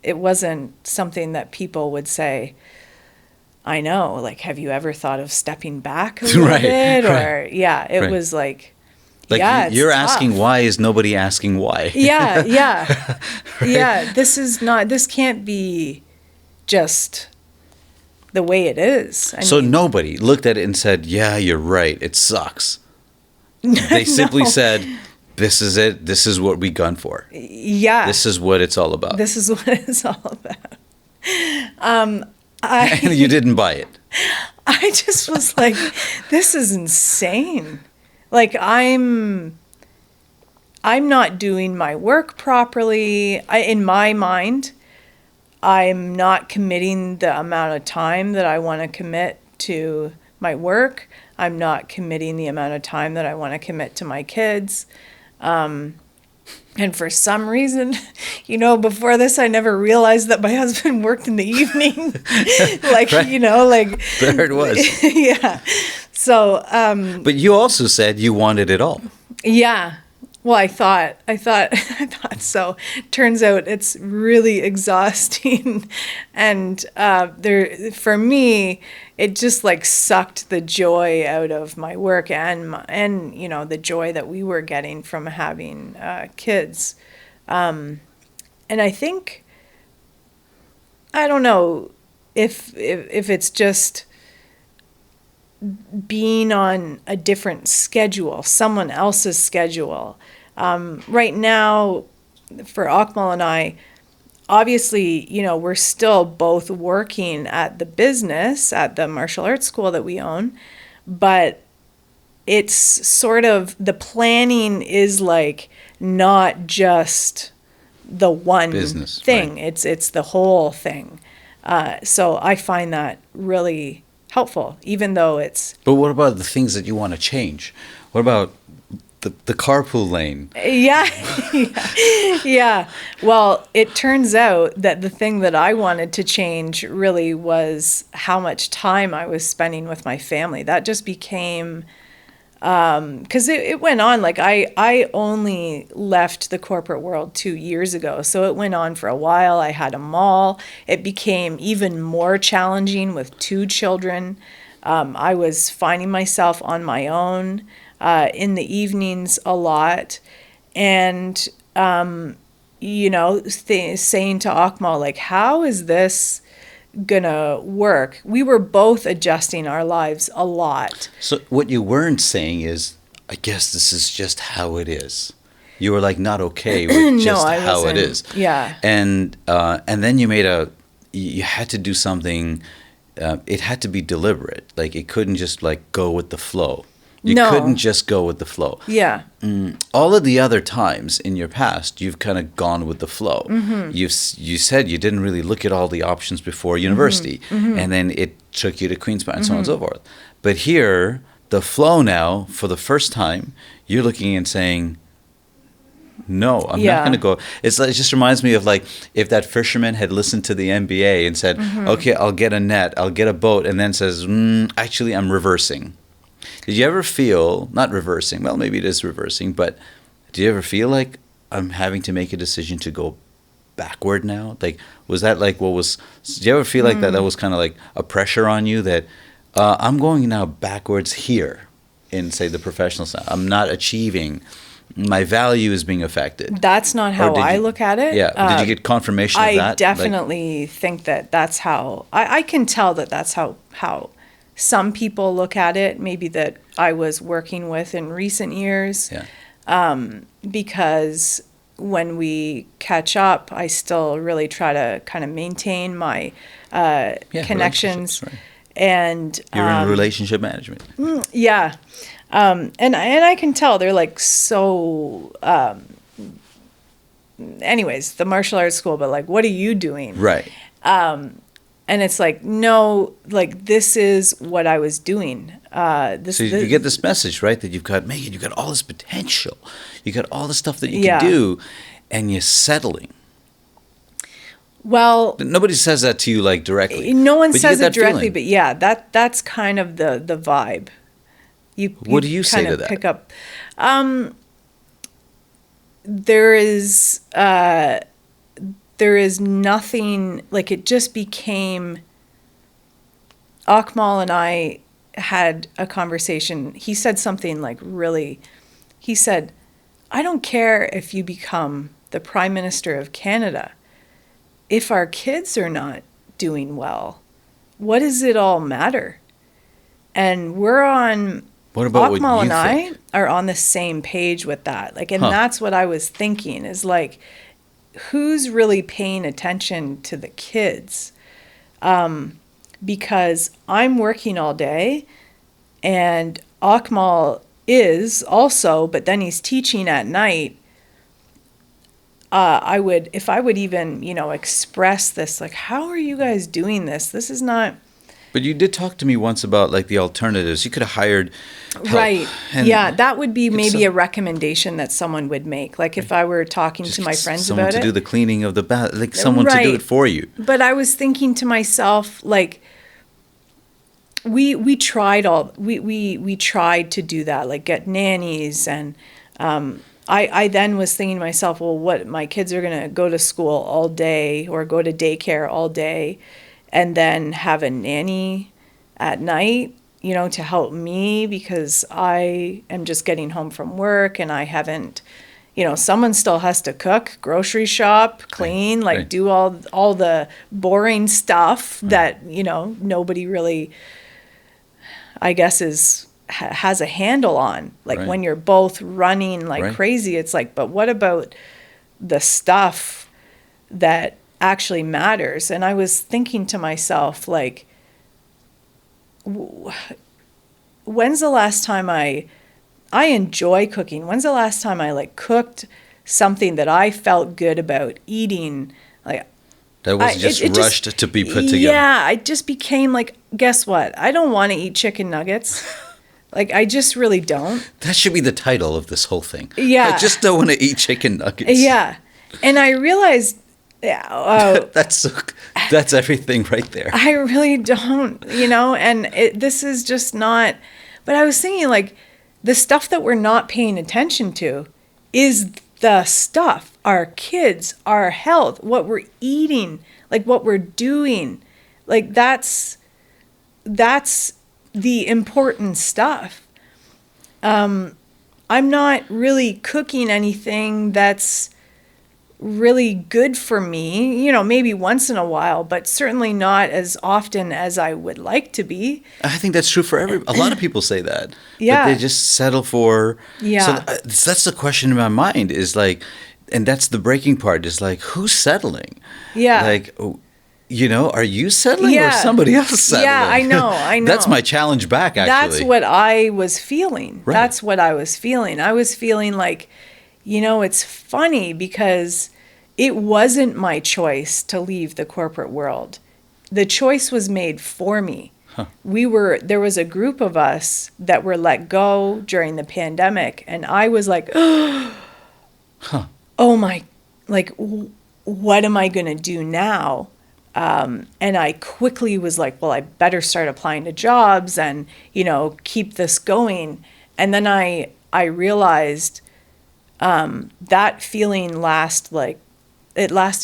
it wasn't something that people would say, I know, like, have you ever thought of stepping back a little bit? Or, it was like, you're tough. asking why is nobody asking why? Yeah. This can't be just the way it is. I mean, nobody looked at it and said, yeah, you're right, it sucks. They simply said, this is it, this is what we gun for. Yeah. This is what it's all about. This is what it's all about. And you didn't buy it. I just was like, this is insane. Like, I'm not doing my work properly. In my mind, I'm not committing the amount of time that I want to commit to my work. I'm not committing the amount of time that I want to commit to my kids. And for some reason, before this, I never realized that my husband worked in the evening. Like, Right. There it was. Yeah. So, but you also said you wanted it all. Yeah. Well, I thought so. Turns out it's really exhausting, and for me, it just like sucked the joy out of my work and the joy that we were getting from having kids, and I think, I don't know if it's just being on a different schedule, someone else's schedule. Right now, for Akmal and I, obviously, we're still both working at the business, at the martial arts school that we own, but it's sort of, the planning is like not just the one business thing. Right. It's the whole thing. So I find that really helpful, even though it's... But what about the things that you want to change? What about the carpool lane? Yeah. Well, it turns out that the thing that I wanted to change really was how much time I was spending with my family. That just became... because it went on, like I only left the corporate world 2 years ago, so it went on for a while. I had a mall. It became even more challenging with 2 children. I was finding myself on my own in the evenings a lot, and saying to Akmal, like, how is this gonna work? We were both adjusting our lives a lot. So what you weren't saying is, I guess this is just how it is. You were like not okay with just I how it wasn't. is. Yeah. And then you had to do something. It had to be deliberate. Like it couldn't just like go with the flow. You couldn't just go with the flow. Yeah. All of the other times in your past, you've kind of gone with the flow. Mm-hmm. You said you didn't really look at all the options before university, Mm-hmm. and then it took you to Queen's Park and so on and so forth. But here, the flow now, for the first time, you're looking and saying, no, I'm not going to go. It just reminds me of like if that fisherman had listened to the MBA and said, okay, I'll get a net, I'll get a boat, and then says, actually, I'm reversing. Did you ever feel, not reversing, well, maybe it is reversing, but do you ever feel like I'm having to make a decision to go backward now? Like, was that like did you ever feel like that was kind of like a pressure on you that I'm going now backwards here in, say, the professional side? I'm not achieving, my value is being affected. That's not how I look at it. Yeah. Did you get confirmation of that? I definitely think that's how, I can tell that's how some people look at it, maybe that I was working with in recent years. Yeah. Because when we catch up, I still really try to kind of maintain my connections. Right. And you're in relationship management. Yeah. And I can tell they're like so, anyways, the martial arts school, but like, what are you doing? Right. And it's like, no, like, this is what I was doing. So you get this message, right, that you've got, Megan, you've got all this potential. You got all the stuff that you can do, and you're settling. Well, nobody says that to you, like, directly. No one says it directly, feeling. But yeah, that's kind of the vibe. What do you say to that? Pick up. There is nothing, like, it just became, Akmal and I had a conversation. He said something like he said, I don't care if you become the Prime Minister of Canada. If our kids are not doing well, what does it all matter? And what about Akmal what you and think? I are on the same page with that. Like, and that's what I was thinking is like, who's really paying attention to the kids? Because I'm working all day and Akmal is also, but then he's teaching at night. If I would even, express this, like, how are you guys doing this? This is not. But you did talk to me once about like the alternatives. You could have hired help. Right. Yeah, that would be maybe a recommendation that someone would make. Like if I were talking to my friends about it. Someone to do the cleaning of the bath, like someone to do it for you. But I was thinking to myself, like, we tried to do that, like get nannies, and I then was thinking to myself, well, what, my kids are going to go to school all day or go to daycare all day and then have a nanny at night, to help me because I am just getting home from work and I haven't, someone still has to cook, grocery shop, clean, do all the boring stuff that, nobody really, I guess, has a handle on. Like when you're both running like crazy, it's like, but what about the stuff that actually matters? And I was thinking to myself, like, when's the last time I enjoy cooking? When's the last time I like cooked something that I felt good about eating? Like, that was rushed to be put together. Yeah, I just became like, guess what? I don't want to eat chicken nuggets. Like, I just really don't. That should be the title of this whole thing. Yeah. I just don't want to eat chicken nuggets. Yeah. And I realized, that's everything right there. I really don't, and this is just not, but I was thinking, like, the stuff that we're not paying attention to is the stuff, our kids, our health, what we're eating, like what we're doing. Like that's the important stuff. I'm not really cooking anything that's really good for me, maybe once in a while, but certainly not as often as I would like to be. I think that's true for a lot of people say that. Yeah. But they just settle for. Yeah. So that's the question in my mind is like, and that's the breaking part is like, who's settling? Yeah. Like, are you settling or somebody else settling? Yeah, I know. That's my challenge back, actually. That's what I was feeling. Right. That's what I was feeling. I was feeling like, it's funny because it wasn't my choice to leave the corporate world. The choice was made for me. Huh. There was a group of us that were let go during the pandemic, and I was like, oh my, like, what am I going to do now? And I quickly was like, well, I better start applying to jobs and, keep this going. And then I realized that feeling lasted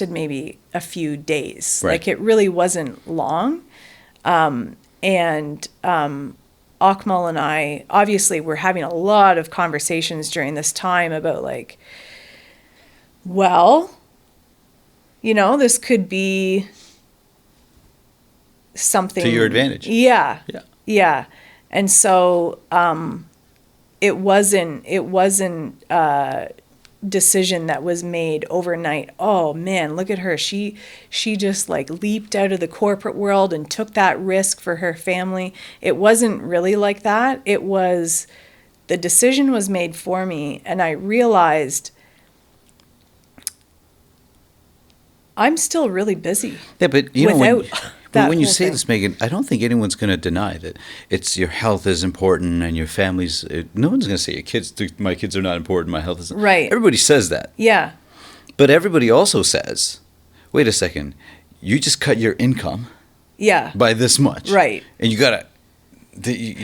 maybe a few days. Right. Like, it really wasn't long. And Akmal and I, obviously, were having a lot of conversations during this time about like, well, this could be something to your advantage. Yeah. And so it wasn't a decision that was made overnight. Oh man, look at her. She just like leaped out of the corporate world and took that risk for her family. It wasn't really like that. It was, the decision was made for me, and I realized I'm still really busy. Yeah, but when you say thing. this, Megan, I don't think anyone's going to deny that it's your health is important and your family's. No one's going to say my kids are not important. My health is right. Everybody says that. Yeah. But everybody also says, wait a second, you just cut your income. Yeah. By this much. Right. And you gotta.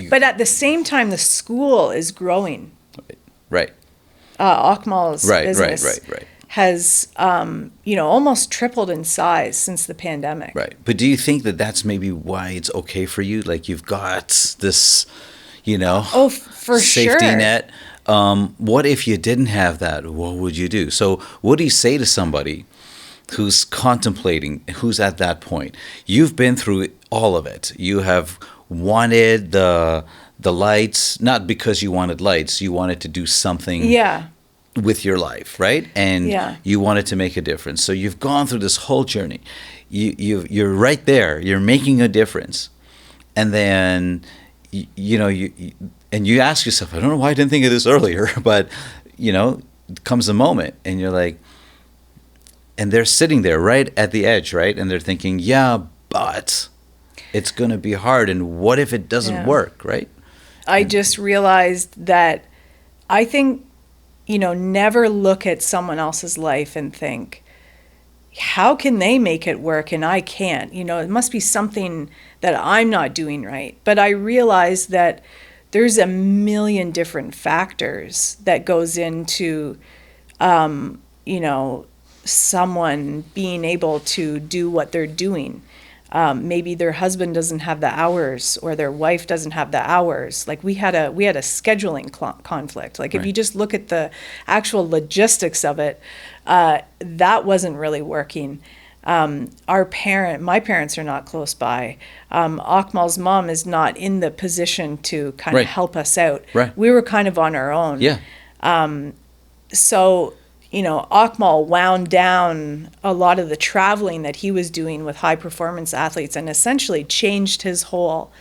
But at the same time, the school is growing. Right. Akmal's business. Right. Has, almost tripled in size since the pandemic. Right. But do you think that that's maybe why it's okay for you? Like you've got this, for safety sure. net. What if you didn't have that? What would you do? So what do you say to somebody who's contemplating, who's at that point? You've been through all of it. You have wanted the lights, not because you wanted lights. You wanted to do something. Yeah. With your life, right? And you wanted to make a difference. So you've gone through this whole journey. You're right there. You're making a difference. And then, you ask yourself, I don't know why I didn't think of this earlier, but, comes a moment and you're like, and they're sitting there right at the edge, right? And they're thinking, yeah, but it's going to be hard. And what if it doesn't work, right? I just realized that I think, never look at someone else's life and think, how can they make it work and I can't? It must be something that I'm not doing right. But I realized that there's a million different factors that goes into, someone being able to do what they're doing. Maybe their husband doesn't have the hours, or their wife doesn't have the hours. Like we had a scheduling conflict. Like if you just look at the actual logistics of it, that wasn't really working. My parents are not close by. Akmal's mom is not in the position to kind of help us out. Right. We were kind of on our own. Yeah. So Akmal wound down a lot of the traveling that he was doing with high performance athletes and essentially changed his whole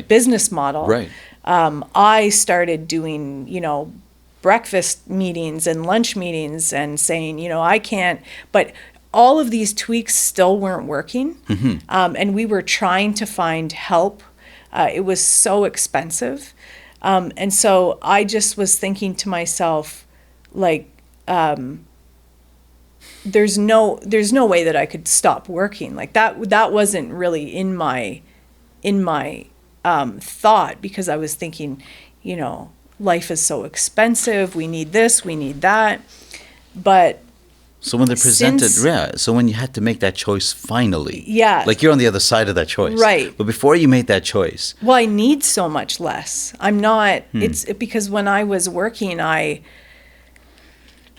business model. Right. I started doing, breakfast meetings and lunch meetings and saying, I can't, but all of these tweaks still weren't working. Mm-hmm. And we were trying to find help. It was so expensive. And so I just was thinking to myself, like, there's no way that I could stop working. Like that wasn't really in my thought, because I was thinking, life is so expensive. We need this, we need that. But so when they presented, so when you had to make that choice finally, like you're on the other side of that choice, right? But before you made that choice, well, I need so much less. I'm not. It's because when I was working,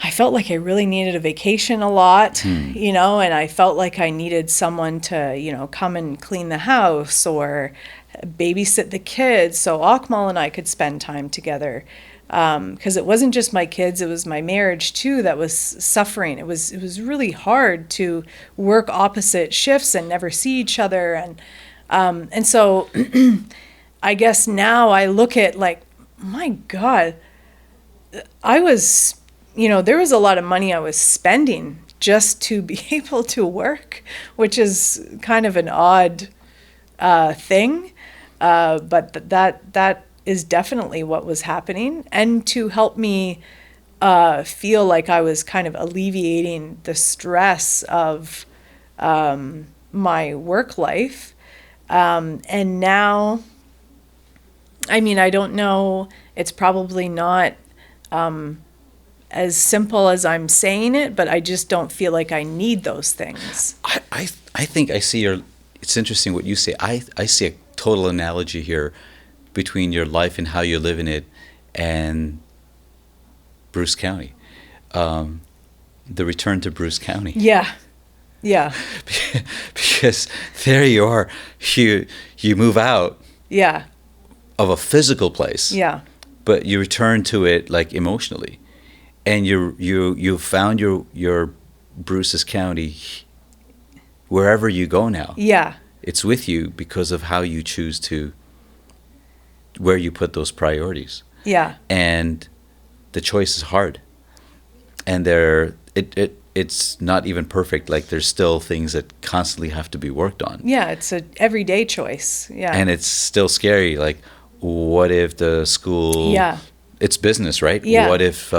I felt like I really needed a vacation a lot, you know, and I felt like I needed someone to, you know, come and clean the house or babysit the kids so Akmal and I could spend time together. Because it wasn't just my kids, it was my marriage too that was suffering. It was really hard to work opposite shifts and never see each other. And so I guess now I look at like, my God, I was, you know, there was a lot of money I was spending just to be able to work, which is kind of an odd thing. But that is definitely what was happening. And to help me feel like I was kind of alleviating the stress of my work life. And now, I mean, I don't know, it's probably not as simple as I'm saying it, but I just don't feel like I need those things. I think I see it's interesting what you say. I see a total analogy here between your life and how you're living it and Bruce County. The return to Bruce County. Yeah. Yeah. Because there you are, you move out Yeah. of a physical place. Yeah. But you return to it like emotionally. And you found your Bruce's County wherever you go now. Yeah. It's with you because of how you choose to, where you put those priorities. Yeah. And the choice is hard. And it's not even perfect. Like there's still things that constantly have to be worked on. Yeah, it's an everyday choice. Yeah. And it's still scary. Like, what if the school, Yeah. it's business, right? Yeah. What if,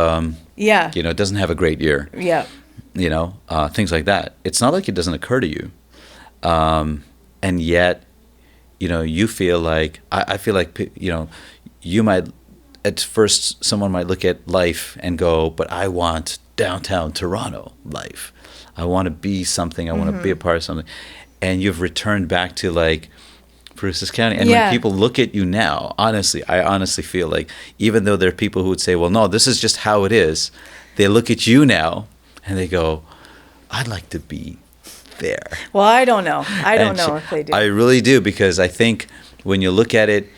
Yeah. you know, it doesn't have a great year? Yeah. You know, things like that. It's not like it doesn't occur to you. And yet, you know, you feel like, I feel like, you know, you might, at first, someone might look at life and go, but I want downtown Toronto life. I want to be something. I want to be a part of something. And you've returned back to like Bruce's County. And when people look at you now, honestly, I honestly feel like even though there are people who would say, well, no, this is just how it is, they look at you now and they go, I'd like to be there. Well, I don't know. I don't know if they do. I really do, because I think when you look at it,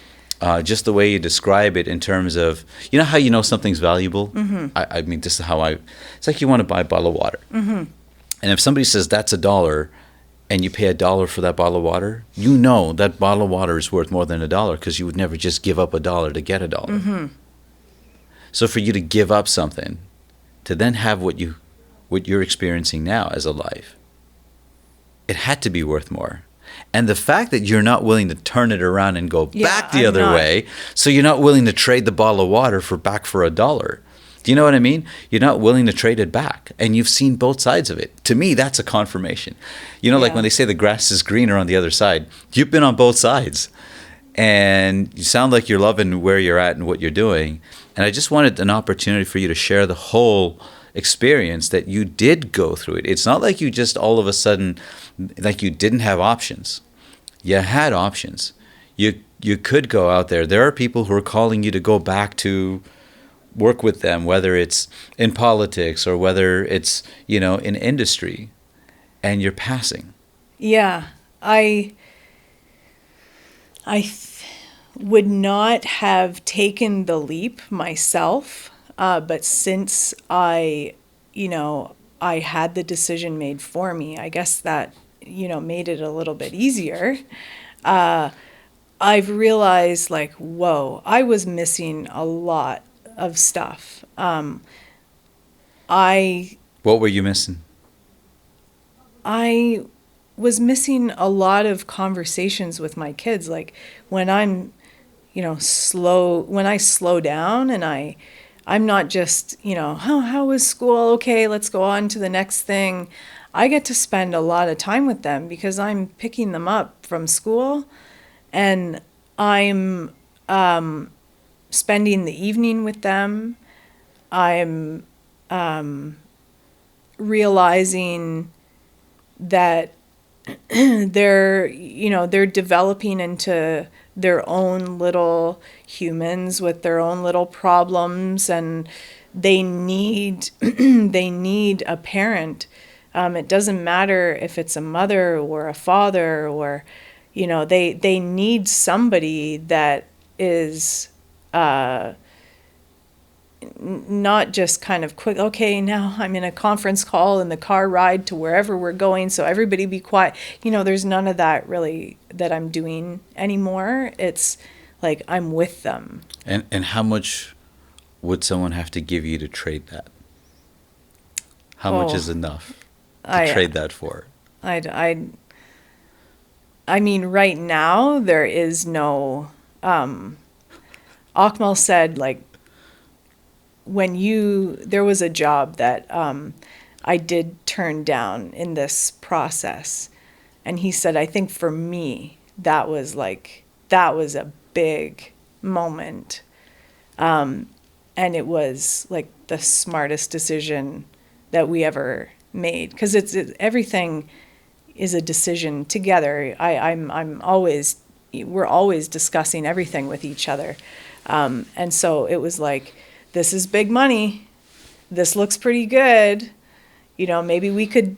just the way you describe it in terms of, you know how you know something's valuable? Mm-hmm. I mean, this is how it's like you want to buy a bottle of water. Mm-hmm. And if somebody says that's $1 and you pay $1 for that bottle of water, you know that bottle of water is worth more than $1 because you would never just give up $1 to get $1. Mm-hmm. So for you to give up something, to then have what you're experiencing now as a life, it had to be worth more. And the fact that you're not willing to turn it around and go back the other way, so you're not willing to trade the bottle of water for $1. Do you know what I mean? You're not willing to trade it back. And you've seen both sides of it. To me, that's a confirmation. You know, like when they say the grass is greener on the other side, you've been on both sides. And you sound like you're loving where you're at and what you're doing. And I just wanted an opportunity for you to share the whole experience that you did go through it. It's not like you just all of a sudden, like you didn't have options. You had options. You could go out there. There are people who are calling you to go back to work with them, whether it's in politics or whether it's, you know, in industry, and you're passing. Yeah, I would not have taken the leap myself, but since I had the decision made for me, I guess that, you know, made it a little bit easier. I've realized, like, whoa, I was missing a lot of stuff. What were you missing? I was missing a lot of conversations with my kids. Like when I'm, you know, when I slow down and I'm not just, you know, how was school? Okay, let's go on to the next thing. I get to spend a lot of time with them because I'm picking them up from school and I'm spending the evening with them. I'm realizing that they're developing into their own little humans with their own little problems, and they need they need a parent. It doesn't matter if it's a mother or a father, or they need somebody that is not just kind of quick, okay, now I'm in a conference call in the car ride to wherever we're going, so everybody be quiet. There's none of that really that I'm doing anymore. It's like I'm with them. And how much would someone have to give you to trade that? How much is enough to trade that for? I mean, right now there is no. Akmal said, like, there was a job that I did turn down in this process, and he said, I think for me that was a big moment, and it was like the smartest decision that we ever made, because everything is a decision together. We're always discussing everything with each other, and so it was like, this is big money, this looks pretty good, maybe we could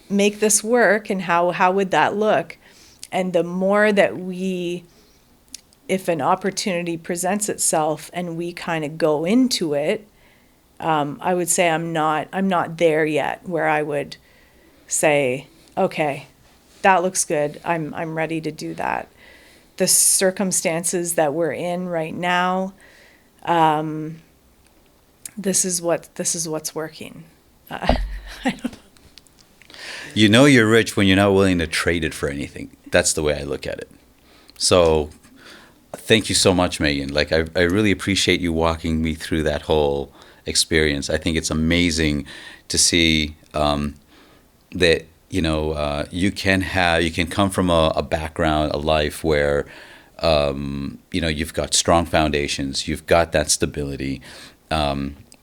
make this work, and how would that look? And the more that if an opportunity presents itself and we kind of go into it, I would say I'm not there yet where I would say, okay, that looks good, I'm ready to do that. The circumstances that we're in right now, this is what's working. I don't know. You're rich when you're not willing to trade it for anything. That's the way I look at it. So thank you so much, Megan. Like, I really appreciate you walking me through that whole experience. I think it's amazing to see that you can come from a background, a life where you've got strong foundations, you've got that stability,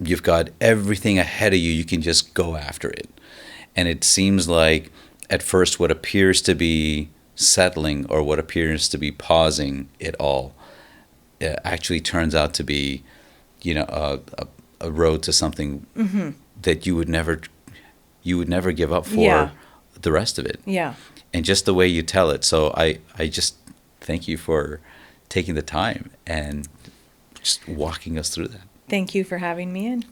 you've got everything ahead of you. You can just go after it. And it seems like at first what appears to be settling, or what appears to be pausing it all, actually turns out to be a road to something that you would never give up for the rest of it. Yeah. And just the way you tell it. So I just thank you for taking the time and just walking us through that. Thank you for having me in.